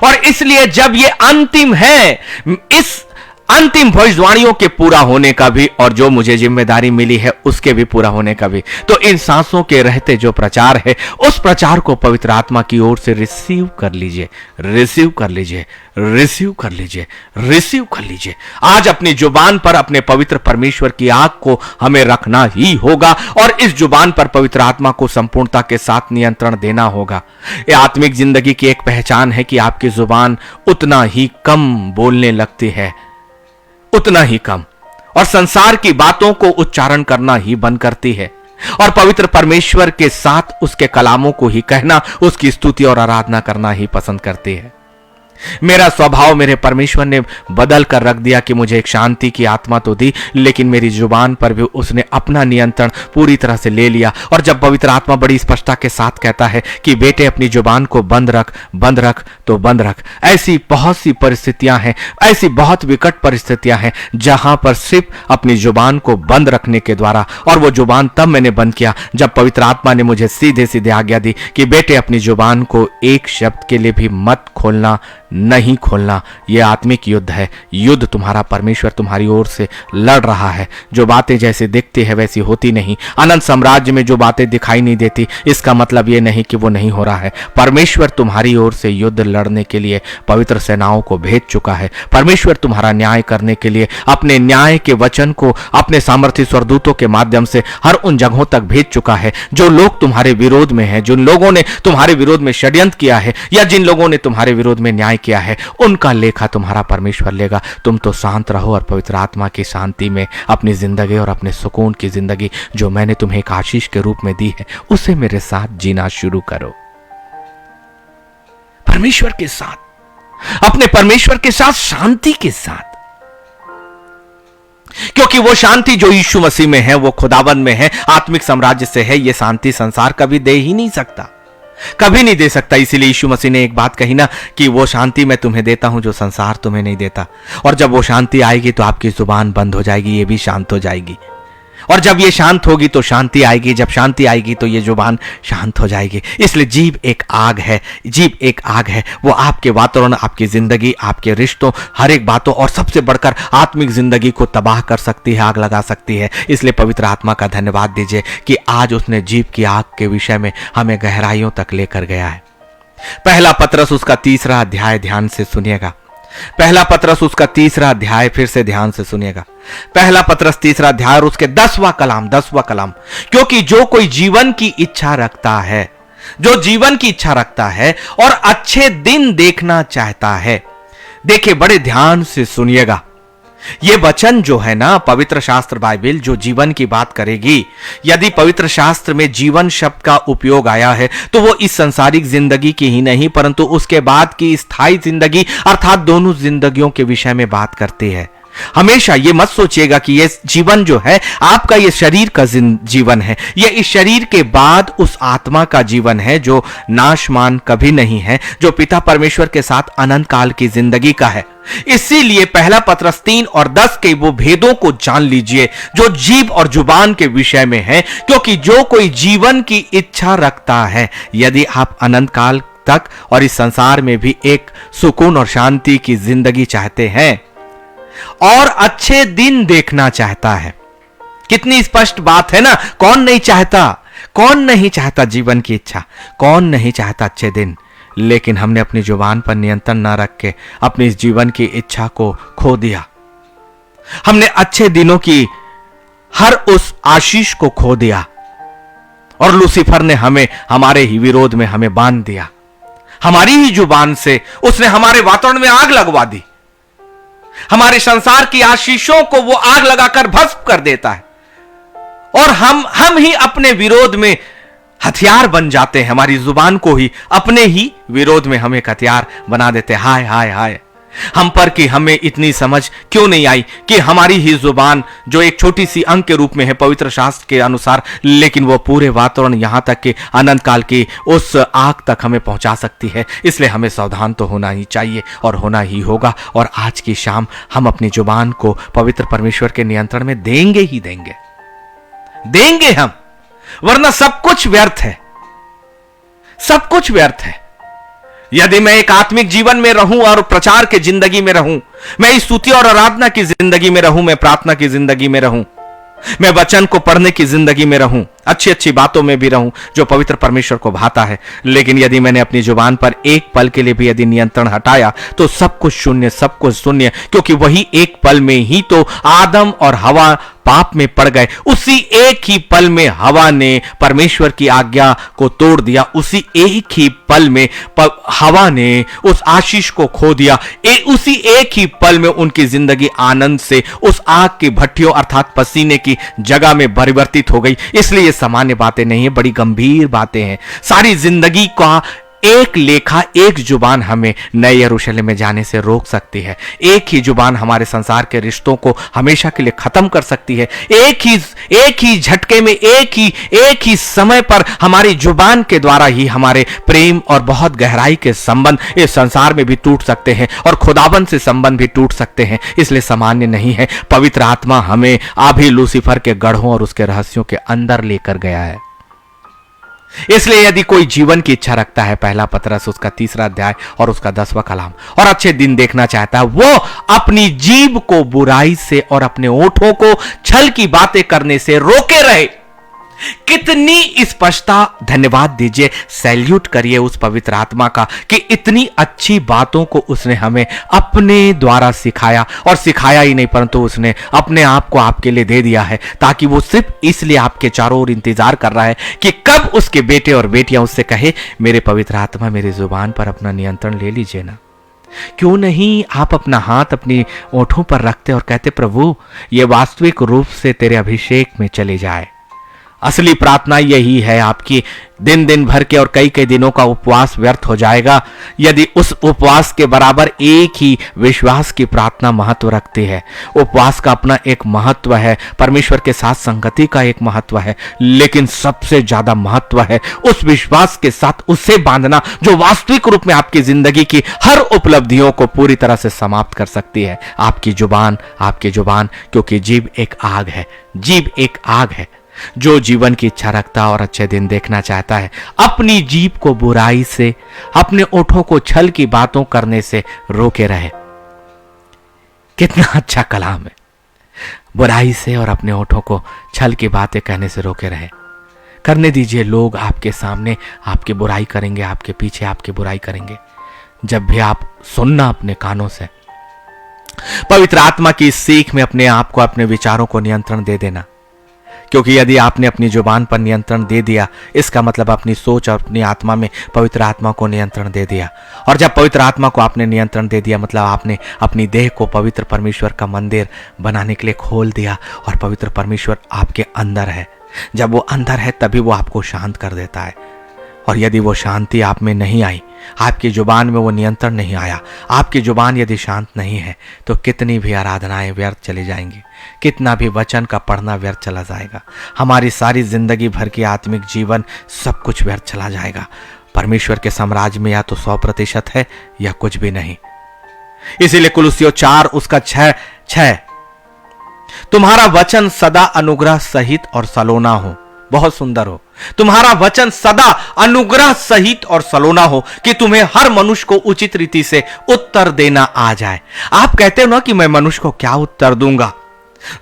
और इसलिए जब ये अंतिम है, इस अंतिम भविष्यवाणियों के पूरा होने का भी, और जो मुझे जिम्मेदारी मिली है उसके भी पूरा होने का भी, तो इन सांसों के रहते जो प्रचार है, उस प्रचार को पवित्र आत्मा की ओर से रिसीव कर लीजिए, रिसीव कर लीजिए, रिसीव कर लीजिए, रिसीव कर लीजिए। आज अपनी जुबान पर अपने पवित्र परमेश्वर की आग को हमें रखना ही होगा, और इस जुबान पर पवित्र आत्मा को संपूर्णता के साथ नियंत्रण देना होगा। यह आत्मिक जिंदगी की एक पहचान है कि आपकी जुबान उतना ही कम बोलने लगती है, उतना ही कम, और संसार की बातों को उच्चारण करना ही बंद करती है, और पवित्र परमेश्वर के साथ उसके कलामों को ही कहना, उसकी स्तुति और आराधना करना ही पसंद करती है। मेरा स्वभाव मेरे परमेश्वर ने बदल कर रख दिया कि मुझे एक शांति की आत्मा तो दी, लेकिन मेरी जुबान पर भी उसने अपना नियंत्रण पूरी तरह से ले लिया। और जब पवित्र आत्मा बड़ी स्पष्टता के साथ कहता है कि बेटे अपनी जुबान को बंद रख, बंद रख, तो बंद रख। ऐसी बहुत सी परिस्थितियां हैं, ऐसी बहुत विकट परिस्थितियां हैं जहां पर सिर्फ अपनी जुबान को बंद रखने के द्वारा, और वो जुबान तब मैंने बंद किया जब पवित्र आत्मा ने मुझे सीधे सीधे आज्ञा दी कि बेटे अपनी जुबान को एक शब्द के लिए भी मत खोलना, नहीं खोलना। यह आत्मिक युद्ध है, युद्ध तुम्हारा परमेश्वर तुम्हारी ओर से लड़ रहा है। जो बातें जैसे दिखती है वैसी होती नहीं। अनंत साम्राज्य में जो बातें दिखाई नहीं देती, इसका मतलब यह नहीं कि वो नहीं हो रहा है। परमेश्वर तुम्हारी ओर से युद्ध लड़ने के लिए पवित्र सेनाओं को भेज चुका है। परमेश्वर तुम्हारा न्याय करने के लिए अपने न्याय के वचन को अपने सामर्थ्य स्वर्गदूतों के माध्यम से हर उन जगहों तक भेज चुका है। जो लोग तुम्हारे विरोध में हैं, जिन लोगों ने तुम्हारे विरोध में षड्यंत्र किया है, या जिन लोगों ने तुम्हारे विरोध में न्याय किया है, उनका लेखा तुम्हारा परमेश्वर लेगा। तुम तो शांत रहो और पवित्र आत्मा की शांति में अपनी जिंदगी और अपने सुकून की जिंदगी जो मैंने तुम्हें एक आशीष के रूप में दी है, उसे मेरे साथ जीना शुरू करो। परमेश्वर के साथ, अपने परमेश्वर के साथ, शांति के साथ, क्योंकि वो शांति जो यीशु मसीह में है, वो खुदावन में है, आत्मिक साम्राज्य से है। ये शांति संसार कभी दे ही नहीं सकता, कभी नहीं दे सकता। इसीलिए यीशु मसीह ने एक बात कही ना कि वो शांति मैं तुम्हें देता हूं जो संसार तुम्हें नहीं देता। और जब वो शांति आएगी तो आपकी जुबान बंद हो जाएगी, ये भी शांत हो जाएगी। और जब ये शांत होगी तो शांति आएगी, जब शांति आएगी तो ये जुबान शांत हो जाएगी। इसलिए जीभ एक आग है, जीभ एक आग है। वो आपके वातावरण, आपकी जिंदगी, आपके रिश्तों, हर एक बातों और सबसे बढ़कर आत्मिक जिंदगी को तबाह कर सकती है, आग लगा सकती है। इसलिए पवित्र आत्मा का धन्यवाद दीजिए कि आज उसने जीभ की आग के विषय में हमें गहराइयों तक लेकर गया है। पहला पतरस उसका 3 अध्याय ध्यान से सुनिएगा। पहला पतरस उसका 3 अध्याय फिर से ध्यान से सुनिएगा। पहला पतरस 3 अध्याय और उसके 10वां कलाम। क्योंकि जो कोई जीवन की इच्छा रखता है, जो जीवन की इच्छा रखता है और अच्छे दिन देखना चाहता है, देखिए बड़े ध्यान से सुनिएगा। ये वचन जो है ना, पवित्र शास्त्र बाइबल जो जीवन की बात करेगी, यदि पवित्र शास्त्र में जीवन शब्द का उपयोग आया है तो वो इस संसारिक जिंदगी की ही नहीं परंतु उसके बाद की स्थायी जिंदगी अर्थात दोनों जिंदगियों के विषय में बात करती है। हमेशा ये मत सोचिएगा कि ये जीवन जो है आपका ये शरीर का जीवन है, ये इस शरीर के बाद उस आत्मा का जीवन है जो नाशमान कभी नहीं है, जो पिता परमेश्वर के साथ अनंत काल की जिंदगी का है। इसीलिए पहला पतरस 3 और 10 के वो भेदों को जान लीजिए जो जीभ और जुबान के विषय में है। क्योंकि जो कोई जीवन की इच्छा रखता है, यदि आप अनंत काल तक और इस संसार में भी एक सुकून और शांति की जिंदगी चाहते हैं और अच्छे दिन देखना चाहता है। कितनी स्पष्ट बात है ना। कौन नहीं चाहता, कौन नहीं चाहता जीवन की इच्छा, कौन नहीं चाहता अच्छे दिन। लेकिन हमने अपनी जुबान पर नियंत्रण ना रख के अपनी इस जीवन की इच्छा को खो दिया। हमने अच्छे दिनों की हर उस आशीष को खो दिया और लूसीफर ने हमें हमारे ही विरोध में हमें बांध दिया। हमारी ही जुबान से उसने हमारे वातावरण में आग लगवा दी। हमारे संसार की आशीषों को वो आग लगाकर भस्म कर देता है और हम ही अपने विरोध में हथियार बन जाते हैं। हमारी जुबान को ही अपने ही विरोध में हम एक हथियार बना देते हैं। हाय हाय हाय हम पर कि हमें इतनी समझ क्यों नहीं आई कि हमारी ही जुबान जो एक छोटी सी अंक के रूप में है पवित्र शास्त्र के अनुसार, लेकिन वो पूरे वातावरण यहां तक कि अनंत काल की उस आग तक हमें पहुंचा सकती है। इसलिए हमें सावधान तो होना ही चाहिए और होना ही होगा। और आज की शाम हम अपनी जुबान को पवित्र परमेश्वर के नियंत्रण में देंगे ही देंगे हम, वरना सब कुछ व्यर्थ है, सब कुछ व्यर्थ है। यदि मैं एक आत्मिक जीवन में रहूं और प्रचार के जिंदगी में रहूं, मैं इस स्तुति और आराधना की जिंदगी में रहूं, मैं प्रार्थना की जिंदगी में रहूं, मैं वचन को पढ़ने की जिंदगी में रहूं, अच्छी अच्छी बातों में भी रहूं जो पवित्र परमेश्वर को भाता है, लेकिन यदि मैंने अपनी जुबान पर एक पल के लिए भी यदि नियंत्रण हटाया तो सब कुछ शून्य, सब कुछ शून्य। क्योंकि वही एक पल में ही तो आदम और हवा पाप में पड़ गए। उसी एक ही पल में हवा ने परमेश्वर की आज्ञा को तोड़ दिया। उसी एक ही पल में हवा ने उस आशीष को खो दिया। उसी एक ही पल में उनकी जिंदगी आनंद से उस आग की भट्टियों अर्थात पसीने की जगह में परिवर्तित हो गई। इसलिए ये सामान्य बातें नहीं है, बड़ी गंभीर बातें हैं। सारी जिंदगी का एक लेखा, एक जुबान हमें नए यरूशलेम में जाने से रोक सकती है। एक ही जुबान हमारे संसार के रिश्तों को हमेशा के लिए खत्म कर सकती है। एक ही झटके में, एक ही समय पर हमारी जुबान के द्वारा ही हमारे प्रेम और बहुत गहराई के संबंध इस संसार में भी टूट सकते हैं और खुदाबंद से संबंध भी टूट सकते हैं। इसलिए सामान्य नहीं है। पवित्र आत्मा हमें अभी लूसीफर के गढ़ों और उसके रहस्यों के अंदर लेकर गया है। इसलिए यदि कोई जीवन की इच्छा रखता है, पहला पतरस उसका 3 अध्याय और उसका 10वां कलाम, और अच्छे दिन देखना चाहता है, वो अपनी जीभ को बुराई से और अपने ओंठों को छल की बातें करने से रोके रहे। कितनी स्पष्टता, धन्यवाद दीजिए, सैल्यूट करिए उस पवित्र आत्मा का कि इतनी अच्छी बातों को उसने हमें अपने द्वारा सिखाया, और सिखाया ही नहीं परंतु उसने अपने आप को आपके लिए दे दिया है, ताकि वो सिर्फ इसलिए आपके चारों ओर इंतजार कर रहा है कि कब उसके बेटे और बेटियां उससे कहे, मेरे पवित्र आत्मा मेरी जुबान पर अपना नियंत्रण ले लीजिए ना। क्यों नहीं आप अपना हाथ अपनी ओंठों पर रखते और कहते, प्रभु ये वास्तविक रूप से तेरे अभिषेक में चले जाए। असली प्रार्थना यही है आपकी। दिन भर के और कई दिनों का उपवास व्यर्थ हो जाएगा यदि उस उपवास के बराबर एक ही विश्वास की प्रार्थना महत्व रखती है। उपवास का अपना एक महत्व है, परमेश्वर के साथ संगति का एक महत्व है, लेकिन सबसे ज्यादा महत्व है उस विश्वास के साथ उसे बांधना जो वास्तविक रूप में आपकी जिंदगी की हर उपलब्धियों को पूरी तरह से समाप्त कर सकती है। आपकी जुबान, क्योंकि जीभ एक आग है, जीभ एक आग है। जो जीवन की इच्छा रखता और अच्छे दिन देखना चाहता है, अपनी जीभ को बुराई से, अपने ओठों को छल की बातों करने से रोके रहे। कितना अच्छा कलाम है। बुराई से और अपने ओठों को छल की बातें कहने से रोके रहे। करने दीजिए, लोग आपके सामने आपकी बुराई करेंगे, आपके पीछे आपकी बुराई करेंगे। जब भी आप सुनना अपने कानों से, पवित्र आत्मा की सीख में अपने आप को, अपने विचारों को नियंत्रण दे देना। क्योंकि यदि आपने अपनी जुबान पर नियंत्रण दे दिया, इसका मतलब अपनी सोच और अपनी आत्मा में पवित्र आत्मा को नियंत्रण दे दिया। और जब पवित्र आत्मा को आपने नियंत्रण दे दिया, मतलब आपने अपनी देह को पवित्र परमेश्वर का मंदिर बनाने के लिए खोल दिया, और पवित्र परमेश्वर आपके अंदर है। जब वो अंदर है तभी वो आपको शांत कर देता है। और यदि वो शांति आप में नहीं आई, आपकी जुबान में वो नियंत्रण नहीं आया, आपकी जुबान यदि शांत नहीं है, तो कितनी भी आराधनाएं व्यर्थ चली जाएंगी, कितना भी वचन का पढ़ना व्यर्थ चला जाएगा। हमारी सारी जिंदगी भर की आत्मिक जीवन सब कुछ व्यर्थ चला जाएगा। परमेश्वर के साम्राज्य में या तो 100% है या कुछ भी नहीं। इसीलिए कुलुस्सियों 4 उसका 6, तुम्हारा वचन सदा अनुग्रह सहित और सलोना हो, बहुत सुंदर हो, तुम्हारा वचन सदा अनुग्रह सहित और सलोना हो कि तुम्हें हर मनुष्य को उचित रीति से उत्तर देना आ जाए। आप कहते हो ना कि मैं मनुष्य को क्या उत्तर दूंगा।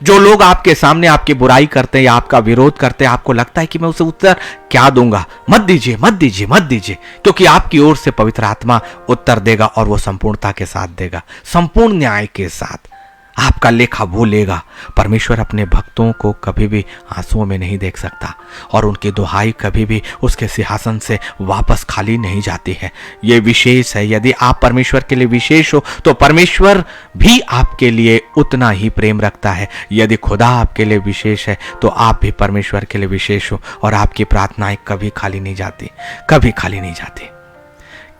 जो लोग आपके सामने आपकी बुराई करते हैं या आपका विरोध करते हैं, आपको लगता है कि मैं उसे उत्तर क्या दूंगा। मत दीजिए, मत दीजिए, मत दीजिए, क्योंकि आपकी ओर से पवित्र आत्मा उत्तर देगा और वो संपूर्णता के साथ देगा, संपूर्ण न्याय के साथ आपका लेखा वो लेगा। परमेश्वर अपने भक्तों को कभी भी आंसुओं में नहीं देख सकता और उनकी दुहाई कभी भी उसके सिंहासन से वापस खाली नहीं जाती है। ये विशेष है। यदि आप परमेश्वर के लिए विशेष हो तो परमेश्वर भी आपके लिए उतना ही प्रेम रखता है। यदि खुदा आपके लिए विशेष है तो आप भी परमेश्वर के लिए विशेष हो और आपकी प्रार्थनाएं कभी खाली नहीं जाती, कभी खाली नहीं जाती।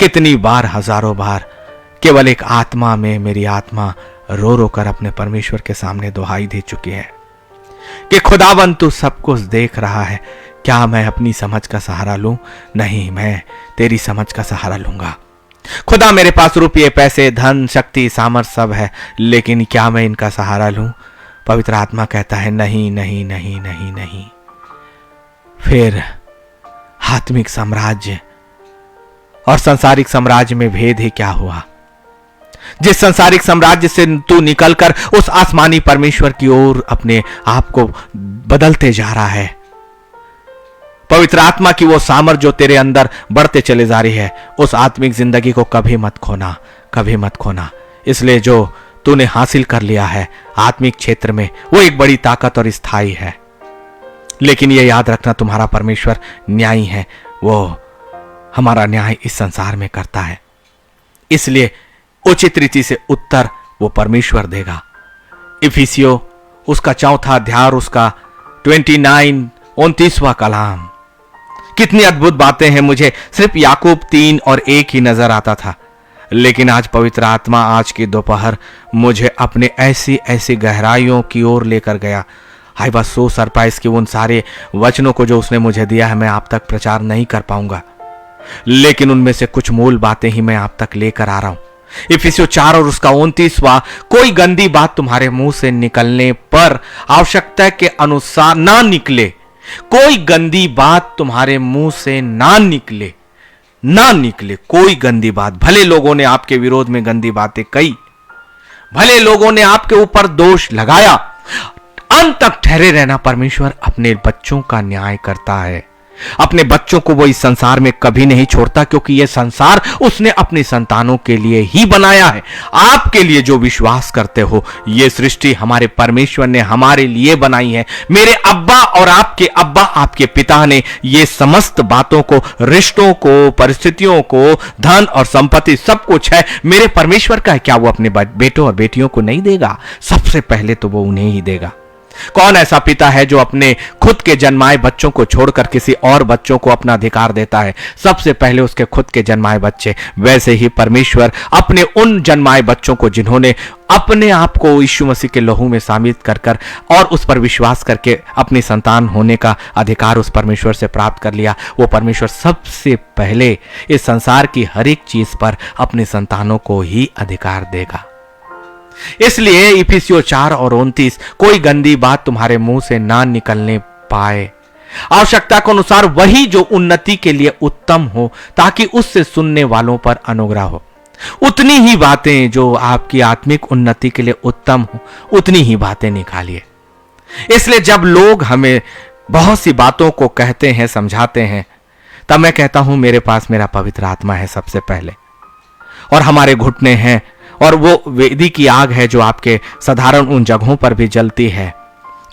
कितनी बार, हजारों बार केवल एक आत्मा में मेरी आत्मा रो रो कर अपने परमेश्वर के सामने दुहाई दे चुकी है कि खुदावंद तू सब कुछ देख रहा है, क्या मैं अपनी समझ का सहारा लूं? नहीं, मैं तेरी समझ का सहारा लूंगा। खुदा मेरे पास रुपये, पैसे, धन, शक्ति, सामर्थ सब है, लेकिन क्या मैं इनका सहारा लूं? पवित्र आत्मा कहता है नहीं, नहीं, नहीं, नहीं, नहीं। फिर आत्मिक साम्राज्य और सांसारिक साम्राज्य में भेद ही क्या हुआ? जिस सांसारिक साम्राज्य से तू निकलकर उस आसमानी परमेश्वर की ओर अपने आप को बदलते जा रहा है, पवित्र आत्मा की वो सामर्थ जो तेरे अंदर बढ़ते चले जा रही है, उस आत्मिक जिंदगी को कभी मत खोना, कभी मत खोना। इसलिए जो तूने हासिल कर लिया है आत्मिक क्षेत्र में, वो एक बड़ी ताकत और स्थायी है। लेकिन ये याद रखना, तुम्हारा परमेश्वर न्यायी है, वो हमारा न्याय इस संसार में करता है। इसलिए उचित रीति से उत्तर वो परमेश्वर देगा। इफिसियो उसका 4वां अध्याय, उसका 29-29वां कलाम, कितनी अद्भुत बातें हैं। मुझे सिर्फ याकूब 3 और 1 ही नजर आता था, लेकिन आज पवित्र आत्मा आज की दोपहर मुझे अपने ऐसी ऐसी गहराइयों की ओर लेकर गया। आई वाज सो सरप्राइज कि उन सारे वचनों को जो उसने मुझे दिया है मैं आप तक प्रचार नहीं कर पाऊंगा, लेकिन उनमें से कुछ मूल बातें ही मैं आप तक लेकर आ रहा हूं। इफिसियों 4 और उसका 29वां, कोई गंदी बात तुम्हारे मुंह से निकलने पर आवश्यकता के अनुसार ना निकले। कोई गंदी बात तुम्हारे मुंह से ना निकले, ना निकले कोई गंदी बात। भले लोगों ने आपके विरोध में गंदी बातें कही, भले लोगों ने आपके ऊपर दोष लगाया, अंत तक ठहरे रहना। परमेश्वर अपने बच्चों का न्याय करता है। अपने बच्चों को वो इस संसार में कभी नहीं छोड़ता, क्योंकि ये संसार उसने अपनी संतानों के लिए ही बनाया है। आपके लिए जो विश्वास करते हो, ये सृष्टि हमारे परमेश्वर ने हमारे लिए बनाई है। मेरे अब्बा और आपके अब्बा, आपके पिता ने ये समस्त बातों को, रिश्तों को, परिस्थितियों को, धन और संपत्ति सब कुछ है मेरे परमेश्वर का है। क्या वो अपने बेटों और बेटियों को नहीं देगा? सबसे पहले तो वो उन्हें ही देगा। कौन ऐसा पिता है जो अपने खुद के जन्माए बच्चों को छोड़कर किसी और बच्चों को अपना अधिकार देता है? सबसे पहले उसके खुद के जन्माए बच्चे। वैसे ही परमेश्वर अपने उन जन्माए बच्चों को जिन्होंने अपने आप को यीशु मसीह के लहू में शामिल कर और उस पर विश्वास करके अपनी संतान होने का अधिकार उस परमेश्वर से प्राप्त कर लिया, वो परमेश्वर सबसे पहले इस संसार की हर एक चीज पर अपने संतानों को ही अधिकार देगा। इसलिए इफिसियों 4 और 29, कोई गंदी बात तुम्हारे मुंह से ना निकलने पाए। आवश्यकता के अनुसार वही जो उन्नति के लिए उत्तम हो, ताकि उससे सुनने वालों पर अनुग्रह हो। उतनी ही बातें जो आपकी आत्मिक उन्नति के लिए उत्तम हो, उतनी ही बातें निकालिए। इसलिए जब लोग हमें बहुत सी बातों को कहते हैं, समझाते हैं, तब मैं कहता हूं मेरे पास मेरा पवित्र आत्मा है सबसे पहले, और हमारे घुटने हैं, और वो वेदी की आग है जो आपके साधारण उन जगहों पर भी जलती है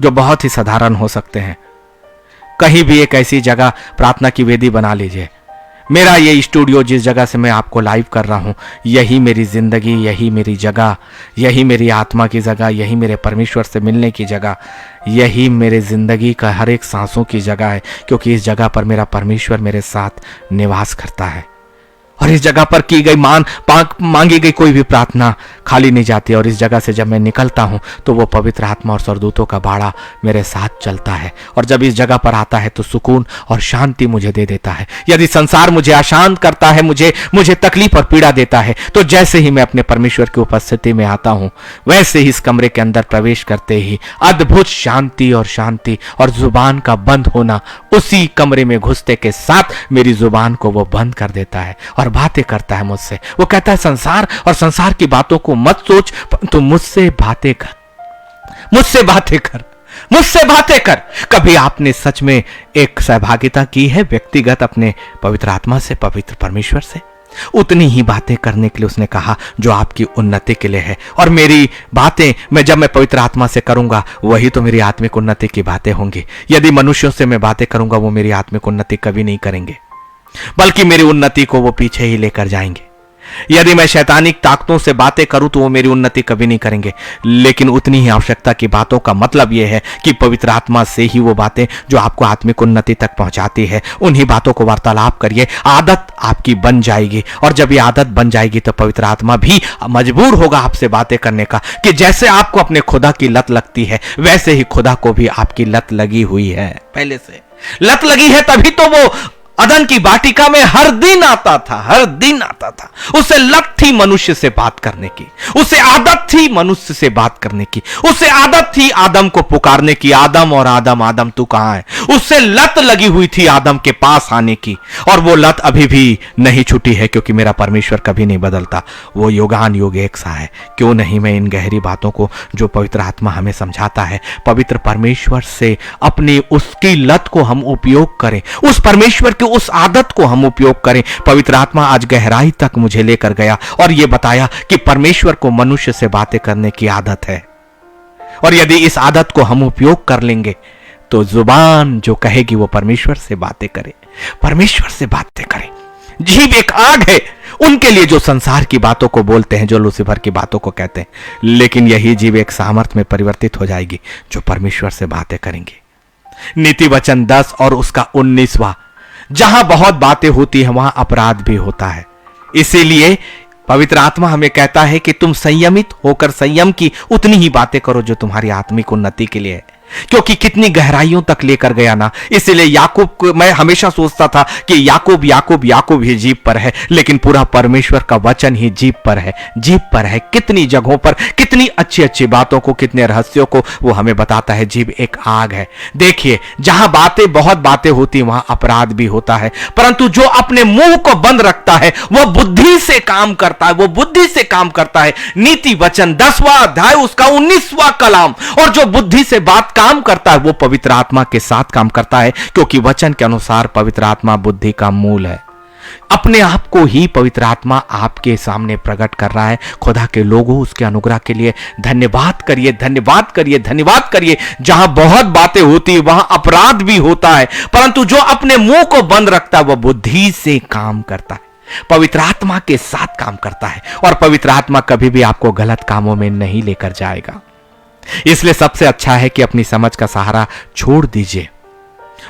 जो बहुत ही साधारण हो सकते हैं। कहीं भी एक ऐसी जगह प्रार्थना की वेदी बना लीजिए। मेरा ये स्टूडियो जिस जगह से मैं आपको लाइव कर रहा हूं, यही मेरी जिंदगी, यही मेरी जगह, यही मेरी आत्मा की जगह, यही मेरे परमेश्वर से मिलने की जगह, यही मेरे जिंदगी का हर एक सांसों की जगह है, क्योंकि इस जगह पर मेरा परमेश्वर मेरे साथ निवास करता है। और इस जगह पर की गई मांगी गई कोई भी प्रार्थना खाली नहीं जाती। और इस जगह से जब मैं निकलता हूं तो वो पवित्र आत्मा और सरदूतों का बाड़ा मेरे साथ चलता है। और जब इस जगह पर आता है तो सुकून और शांति मुझे दे देता है। यदि संसार मुझे अशांत करता है, मुझे तकलीफ और पीड़ा देता है, तो जैसे ही मैं अपने परमेश्वर की उपस्थिति में आता हूं, वैसे ही इस कमरे के अंदर प्रवेश करते ही अद्भुत शांति और जुबान का बंद होना, उसी कमरे में घुसते के साथ मेरी जुबान को वो बंद कर देता है और बातें करता है मुझसे। वो कहता है संसार और संसार की बातों को मत सोच, तो मुझसे बातें कर, मुझसे बातें कर, मुझसे बातें कर। कभी आपने सच में एक सहभागिता की है व्यक्तिगत अपने पवित्र आत्मा से, पवित्र परमेश्वर से? उतनी ही बातें करने के लिए उसने कहा जो आपकी उन्नति के लिए है। और मेरी बातें जब मैं पवित्र आत्मा से करूंगा वही तो मेरी आत्मिक उन्नति की बातें होंगी। यदि मनुष्यों से मैं बातें करूंगा वो मेरी आत्मिक उन्नति कभी नहीं करेंगे, बल्कि मेरी उन्नति को वो पीछे ही लेकर जाएंगे। यदि मैं शैतानिक ताकतों से बातें करूं तो वो मेरी उन्नति कभी नहीं करेंगे। लेकिन उतनी ही आवश्यकता की बातों का मतलब यह है कि पवित्र आत्मा से ही वो बातें जो आपको आत्मिक उन्नति तक पहुंचाती है, उन्हीं बातों को वार्तालाप करिए। आदत आपकी बन जाएगी, और जब ये आदत बन जाएगी तो पवित्र आत्मा भी मजबूर होगा आपसे बातें करने का, कि जैसे आपको अपने खुदा की लत लगती है वैसे ही खुदा को भी आपकी लत लगी हुई है। पहले से लत लगी है, तभी तो वो अदन की वाटिका में हर दिन आता था, हर दिन आता था। उसे लत थी मनुष्य से बात करने की, उसे आदत थी मनुष्य से बात करने की, उसे आदत थी आदम को पुकारने की, आदम और आदम, आदम तू कहां है। उससे लत लगी हुई थी आदम के पास आने की, और वो लत अभी भी नहीं छूटी है, क्योंकि मेरा परमेश्वर कभी नहीं बदलता। वो युगान युग एक सा है। क्यों नहीं मैं इन गहरी बातों को जो पवित्र आत्मा हमें समझाता है, पवित्र परमेश्वर से अपनी उसकी लत को हम उपयोग करें, उस परमेश्वर की उस आदत को हम उपयोग करें। पवित्र आत्मा आज गहराई तक मुझे लेकर गया और यह बताया कि परमेश्वर को मनुष्य से बातें करने की आदत है, और यदि इस आदत को हम उपयोग कर लेंगे तो जुबान जो कहेगी वो परमेश्वर से बातें करे, परमेश्वर से बातें करे। जीभ एक आग है उनके लिए जो संसार की बातों को बोलते हैं, जो लूसीफर की बातों को कहते हैं, लेकिन यही जीभ एक सामर्थ में परिवर्तित हो जाएगी जो परमेश्वर से बातें करेंगी। नीति वचन 10 और उसका 19वां, जहां बहुत बातें होती हैं वहां अपराध भी होता है। इसीलिए पवित्र आत्मा हमें कहता है कि तुम संयमित होकर संयम की उतनी ही बातें करो जो तुम्हारी आत्मिक उन्नति के लिए है, क्योंकि कितनी गहराइयों तक लेकर गया ना। इसलिए याकूब को मैं हमेशा सोचता था कि याकूब याकूब याकूब ही जीभ पर है, लेकिन पूरा परमेश्वर का वचन ही जीभ पर है, जीभ पर है। कितनी जगहों पर कितनी अच्छी अच्छी बातों को, कितने रहस्यों को वो हमें बताता है। जीभ एक आग है। देखिए, जहां बहुत बातें होती वहां अपराध भी होता है, परंतु जो अपने मुंह को बंद रखता है वो बुद्धि से काम करता है, वो बुद्धि से काम करता है। नीति वचन 10वां अध्याय उसका 19वां कलाम। और जो बुद्धि से बात काम करता है वो पवित्र आत्मा के साथ काम करता है, क्योंकि वचन के अनुसार पवित्र आत्मा बुद्धि का मूल है। अपने आप को ही पवित्र आत्मा आपके सामने प्रकट कर रहा है। खुदा के लोगों, उसके अनुग्रह के लिए धन्यवाद करिए, धन्यवाद करिए, धन्यवाद करिए। जहां बहुत बातें होती है वहां अपराध भी होता है, परंतु जो अपने मुंह को बंद रखता है वह बुद्धि से काम करता है, पवित्र आत्मा के साथ काम करता है। और पवित्र आत्मा कभी भी आपको गलत कामों में नहीं लेकर जाएगा। इसलिए सबसे अच्छा है कि अपनी समझ का सहारा छोड़ दीजिए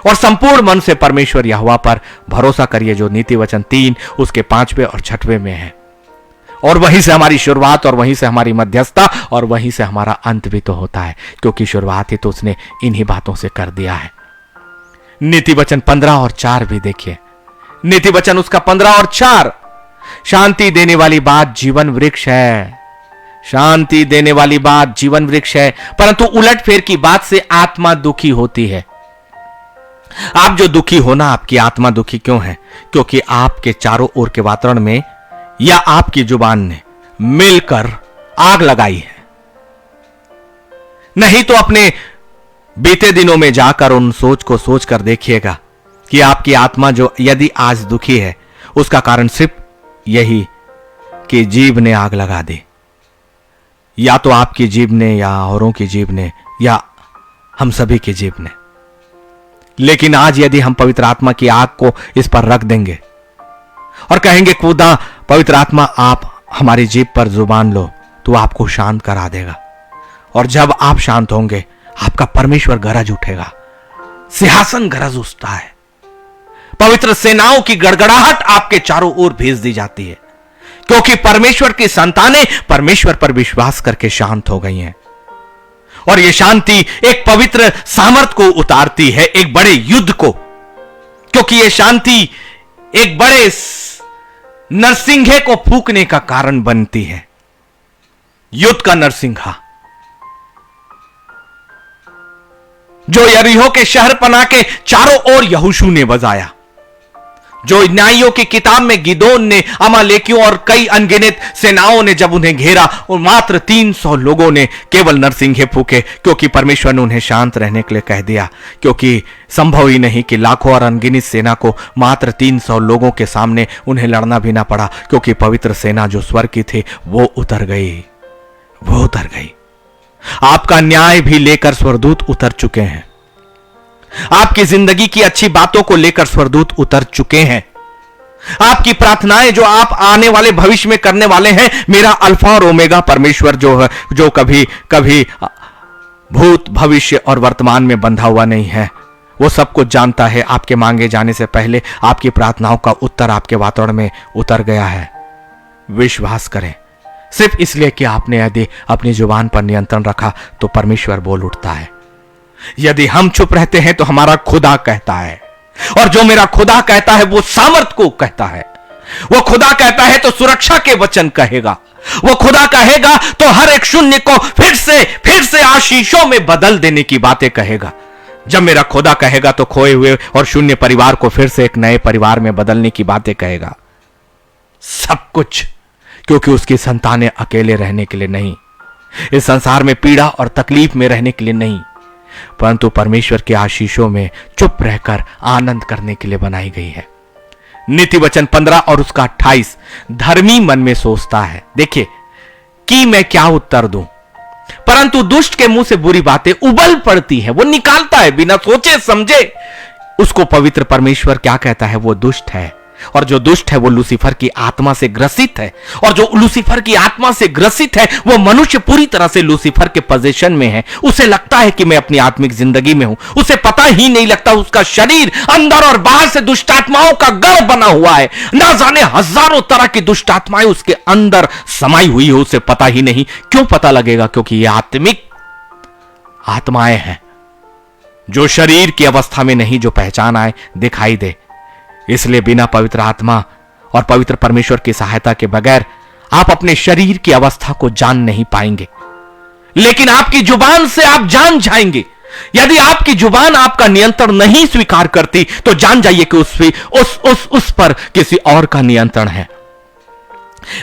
और संपूर्ण मन से परमेश्वर यहोवा पर भरोसा करिए, जो नीति वचन 3 उसके 5वें और 6वें में है। और वहीं से हमारी शुरुआत, और वहीं से हमारी मध्यस्थता, और वहीं से हमारा अंत भी तो होता है, क्योंकि शुरुआत ही तो उसने इन्हीं बातों से कर दिया है। नीति वचन 15 और 4 भी देखिए। नीति वचन उसका 15 और 4, शांति देने वाली बात जीवन वृक्ष है, शांति देने वाली बात जीवन वृक्ष है, परंतु उलटफेर की बात से आत्मा दुखी होती है। आप जो दुखी होना, आपकी आत्मा दुखी क्यों है? क्योंकि आपके चारों ओर के वातावरण में या आपकी जुबान ने मिलकर आग लगाई है। नहीं तो अपने बीते दिनों में जाकर उन सोच को सोच कर देखिएगा कि आपकी आत्मा जो यदि आज दुखी है उसका कारण सिर्फ यही कि जीभ ने आग लगा दी। या तो आपकी जीभ ने, या औरों की जीभ ने, या हम सभी की जीभ ने। लेकिन आज यदि हम पवित्र आत्मा की आग को इस पर रख देंगे और कहेंगे खुदा पवित्र आत्मा आप हमारी जीभ पर जुबान लो, तो आपको शांत करा देगा। और जब आप शांत होंगे आपका परमेश्वर गरज उठेगा, सिंहासन गरज उठता है। पवित्र सेनाओं की गड़गड़ाहट आपके चारों ओर भेज दी जाती है, क्योंकि परमेश्वर की संतानें परमेश्वर पर विश्वास करके शांत हो गई हैं। और यह शांति एक पवित्र सामर्थ को उतारती है, एक बड़े युद्ध को, क्योंकि यह शांति एक बड़े नरसिंहे को फूंकने का कारण बनती है। युद्ध का नरसिंहा जो यरीहो के शहर पना के चारों ओर यहोशू ने बजाया, जो न्यायियों की किताब में गिदोन ने, अमालेकियों और कई अनगिनत सेनाओं ने जब उन्हें घेरा और मात्र 300 लोगों ने केवल नरसिंहे फूके, क्योंकि परमेश्वर ने उन्हें शांत रहने के लिए कह दिया, क्योंकि संभव ही नहीं कि लाखों और अनगिनत सेना को मात्र 300 लोगों के सामने उन्हें लड़ना भी ना पड़ा, क्योंकि पवित्र सेना जो स्वर्ग की थी वो उतर गई। आपका न्याय भी लेकर स्वर्गदूत उतर चुके हैं। आपकी जिंदगी की अच्छी बातों को लेकर स्वर्गदूत उतर चुके हैं। आपकी प्रार्थनाएं जो आप आने वाले भविष्य में करने वाले हैं, मेरा अल्फा और ओमेगा परमेश्वर जो है, जो कभी कभी भूत, भविष्य और वर्तमान में बंधा हुआ नहीं है, वो सब कुछ जानता है। आपके मांगे जाने से पहले आपकी प्रार्थनाओं का उत्तर आपके वातावरण में उतर गया है। विश्वास करें। सिर्फ इसलिए कि आपने यदि अपनी जुबान पर नियंत्रण रखा तो परमेश्वर बोल उठता है। यदि हम चुप रहते हैं तो हमारा खुदा कहता है, और जो मेरा खुदा कहता है वो सामर्थ को कहता है। वो खुदा कहता है तो सुरक्षा के वचन कहेगा। वो खुदा कहेगा तो हर एक शून्य को फिर से आशीषों में बदल देने की बातें कहेगा। जब मेरा खुदा कहेगा तो खोए हुए और शून्य परिवार को फिर से एक नए परिवार में बदलने की बातें कहेगा। सब कुछ क्योंकि उसकी संतानें अकेले रहने के लिए नहीं, इस संसार में पीड़ा और तकलीफ में रहने के लिए नहीं, परंतु परमेश्वर के आशीषों में चुप रहकर आनंद करने के लिए बनाई गई है। नीति वचन 15 और उसका 28, धर्मी मन में सोचता है, देखिए, कि मैं क्या उत्तर दूं, परंतु दुष्ट के मुंह से बुरी बातें उबल पड़ती है। वो निकालता है बिना सोचे समझे। उसको पवित्र परमेश्वर क्या कहता है? वो दुष्ट है, और जो दुष्ट है वो लूसीफर की आत्मा से ग्रसित है, और जो लूसीफर की आत्मा से ग्रसित है वो मनुष्य पूरी तरह से लूसीफर के पोजीशन में है। उसे लगता है कि मैं अपनी आत्मिक जिंदगी में हूं, उसे पता ही नहीं लगता उसका शरीर अंदर और बाहर से दुष्ट आत्माओं का गढ़ बना हुआ है। ना जाने हजारों तरह की दुष्ट आत्माएं उसके अंदर समाई हुई है, उसे पता ही नहीं। क्यों पता लगेगा? क्योंकि ये आत्मिक आत्माएं हैं जो शरीर की अवस्था में नहीं, जो पहचान आए दिखाई दे। इसलिए बिना पवित्र आत्मा और पवित्र परमेश्वर की सहायता के बगैर आप अपने शरीर की अवस्था को जान नहीं पाएंगे, लेकिन आपकी जुबान से आप जान जाएंगे। यदि आपकी जुबान आपका नियंत्रण नहीं स्वीकार करती तो जान जाइए कि उस पर किसी और का नियंत्रण है।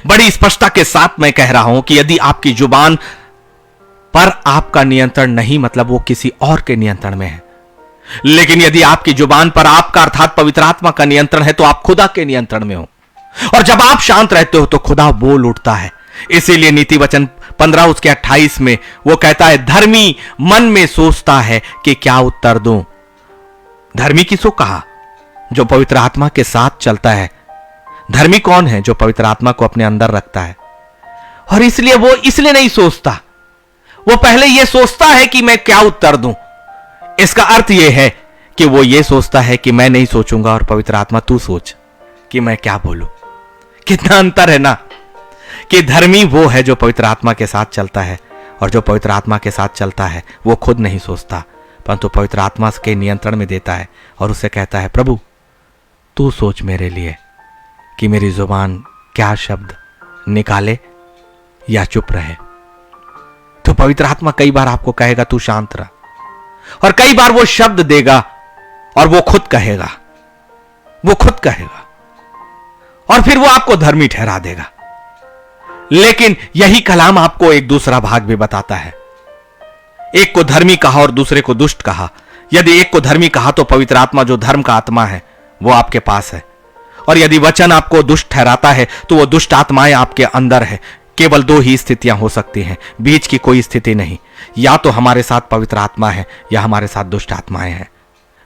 बड़ी स्पष्टता के साथ मैं कह रहा हूं कि यदि आपकी जुबान पर आपका नियंत्रण नहीं, मतलब वो किसी और के नियंत्रण में है। लेकिन यदि आपकी जुबान पर आपका अर्थात पवित्र आत्मा का नियंत्रण है तो आप खुदा के नियंत्रण में हो, और जब आप शांत रहते हो तो खुदा बोल उठता है। इसीलिए नीति वचन 15 उसके 28 में वो कहता है, धर्मी मन में सोचता है कि क्या उत्तर दूं। धर्मी किसको कहा? जो पवित्र आत्मा के साथ चलता है। धर्मी कौन है? जो पवित्र आत्मा को अपने अंदर रखता है। और इसलिए वो इसलिए नहीं सोचता, वो पहले यह सोचता है कि मैं क्या उत्तर दूं। इसका अर्थ यह है कि वो ये सोचता है कि मैं नहीं सोचूंगा और पवित्र आत्मा तू सोच कि मैं क्या बोलूं। कितना अंतर है ना, कि धर्मी वो है जो पवित्र आत्मा के साथ चलता है, और जो पवित्र आत्मा के साथ चलता है वो खुद नहीं सोचता, परंतु पवित्र आत्मा के नियंत्रण में देता है और उससे कहता है, प्रभु तू सोच मेरे लिए कि मेरी जुबान क्या शब्द निकाले या चुप रहे। तो पवित्र आत्मा कई बार आपको कहेगा तू शांत रह, और कई बार वो शब्द देगा और वो खुद कहेगा, और फिर वो आपको धर्मी ठहरा देगा। लेकिन यही कलाम आपको एक दूसरा भाग भी बताता है। एक को धर्मी कहा और दूसरे को दुष्ट कहा। यदि एक को धर्मी कहा तो पवित्र आत्मा जो धर्म का आत्मा है वो आपके पास है, और यदि वचन आपको दुष्ट ठहराता है तो वो दुष्ट आत्माएं आपके अंदर है। केवल दो ही स्थितियां हो सकती हैं, बीच की कोई स्थिति नहीं। या तो हमारे साथ पवित्र आत्मा है या हमारे साथ दुष्ट आत्माएं हैं।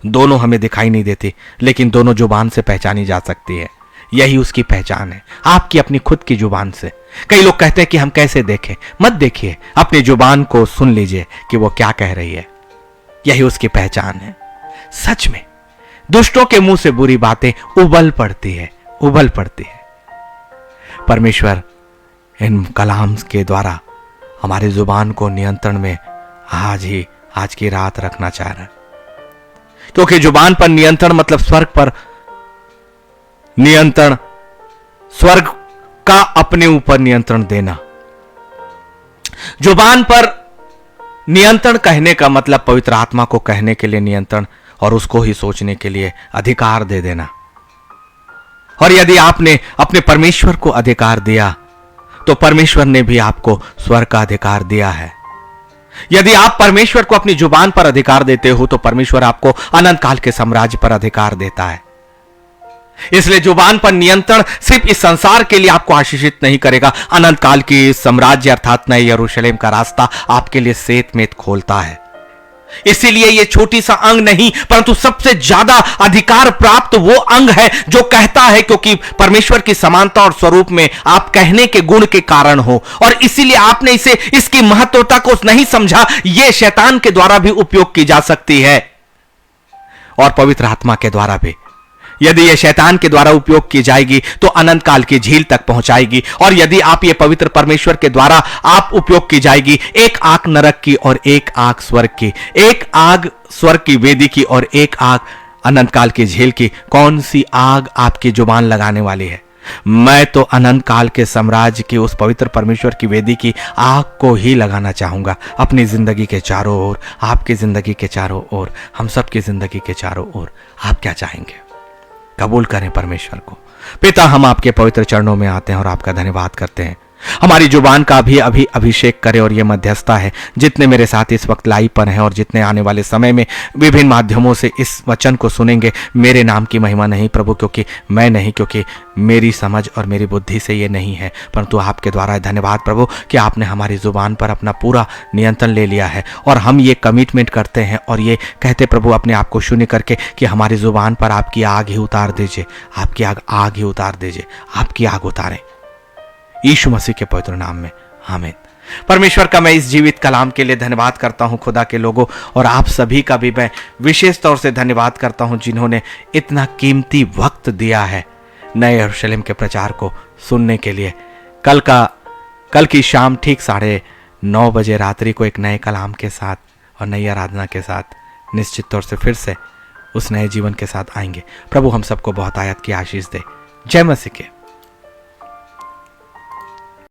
दोनों हमें दिखाई नहीं देती, लेकिन दोनों जुबान से पहचानी जा सकती है। यही उसकी पहचान है, आपकी अपनी खुद की जुबान से। कई लोग कहते हैं कि हम कैसे देखें। मत देखिए, अपनी जुबान को सुन लीजिए कि वो क्या कह रही है। यही उसकी पहचान है। सच में दुष्टों के मुंह से बुरी बातें उबल पड़ती है। परमेश्वर इन कलाम के द्वारा हमारी जुबान को नियंत्रण में आज की रात रखना चाह रहा है, क्योंकि जुबान पर नियंत्रण मतलब स्वर्ग पर नियंत्रण, स्वर्ग का अपने ऊपर नियंत्रण देना। जुबान पर नियंत्रण कहने का मतलब पवित्र आत्मा को कहने के लिए नियंत्रण और उसको ही सोचने के लिए अधिकार दे देना। और यदि आपने अपने परमेश्वर को अधिकार दिया तो परमेश्वर ने भी आपको स्वर्ग का अधिकार दिया है। यदि आप परमेश्वर को अपनी जुबान पर अधिकार देते हो तो परमेश्वर आपको अनंत काल के साम्राज्य पर अधिकार देता है। इसलिए जुबान पर नियंत्रण सिर्फ इस संसार के लिए आपको आशीषित नहीं करेगा, अनंत काल की साम्राज्य अर्थात नए यरूशलेम का रास्ता आपके लिए सेत मेत खोलता है। इसीलिए यह छोटी सा अंग नहीं परंतु सबसे ज्यादा अधिकार प्राप्त वो अंग है जो कहता है, क्योंकि परमेश्वर की समानता और स्वरूप में आप कहने के गुण के कारण हो, और इसीलिए आपने इसे इसकी महत्वता को नहीं समझा। यह शैतान के द्वारा भी उपयोग की जा सकती है और पवित्र आत्मा के द्वारा भी। यदि यह शैतान के द्वारा उपयोग की जाएगी तो अनंत काल की झील तक पहुंचाएगी, और यदि आप ये पवित्र परमेश्वर के द्वारा आप उपयोग की जाएगी, एक आग नरक की और एक आग स्वर्ग की, एक आग स्वर्ग की वेदी की और एक आग अनंत काल की झील की, कौन सी आग आपकी जुबान लगाने वाली है? मैं तो अनंत काल के साम्राज्य की उस पवित्र परमेश्वर की वेदी की आग को ही लगाना चाहूंगा अपनी जिंदगी के चारों ओर, आपकी जिंदगी के चारों ओर, हम सबकी जिंदगी के चारों ओर। आप क्या चाहेंगे? कबूल करें परमेश्वर को। पिता, हम आपके पवित्र चरणों में आते हैं और आपका धन्यवाद करते हैं। हमारी जुबान का भी अभी अभिषेक करे, और ये मध्यस्थता है जितने मेरे साथ इस वक्त लाइव पर हैं और जितने आने वाले समय में विभिन्न माध्यमों से इस वचन को सुनेंगे, मेरे नाम की महिमा नहीं प्रभु, क्योंकि मैं नहीं, क्योंकि मेरी समझ और मेरी बुद्धि से ये नहीं है, परंतु आपके द्वारा। धन्यवाद प्रभु कि आपने हमारी जुबान पर अपना पूरा नियंत्रण ले लिया है, और हम ये कमिटमेंट करते हैं और ये कहते प्रभु अपने आप को शून्य करके कि हमारी जुबान पर आपकी आग ही उतार दीजिए, आपकी आग ही उतार दीजिए, आपकी आग उतारें यीशु मसीह के पवित्र नाम में, आमीन। परमेश्वर का मैं इस जीवित कलाम के लिए धन्यवाद करता हूं, खुदा के लोगों, और आप सभी का भी मैं विशेष तौर से धन्यवाद करता हूं जिन्होंने इतना कीमती वक्त दिया है नए यरूशलेम के प्रचार को सुनने के लिए। कल की शाम ठीक 9:30 बजे रात्रि को एक नए कलाम के साथ और नई आराधना के साथ निश्चित तौर से फिर से उस नए जीवन के साथ आएंगे। प्रभु हम सबको बहुत आयत की आशीष दे। जय मसीह के।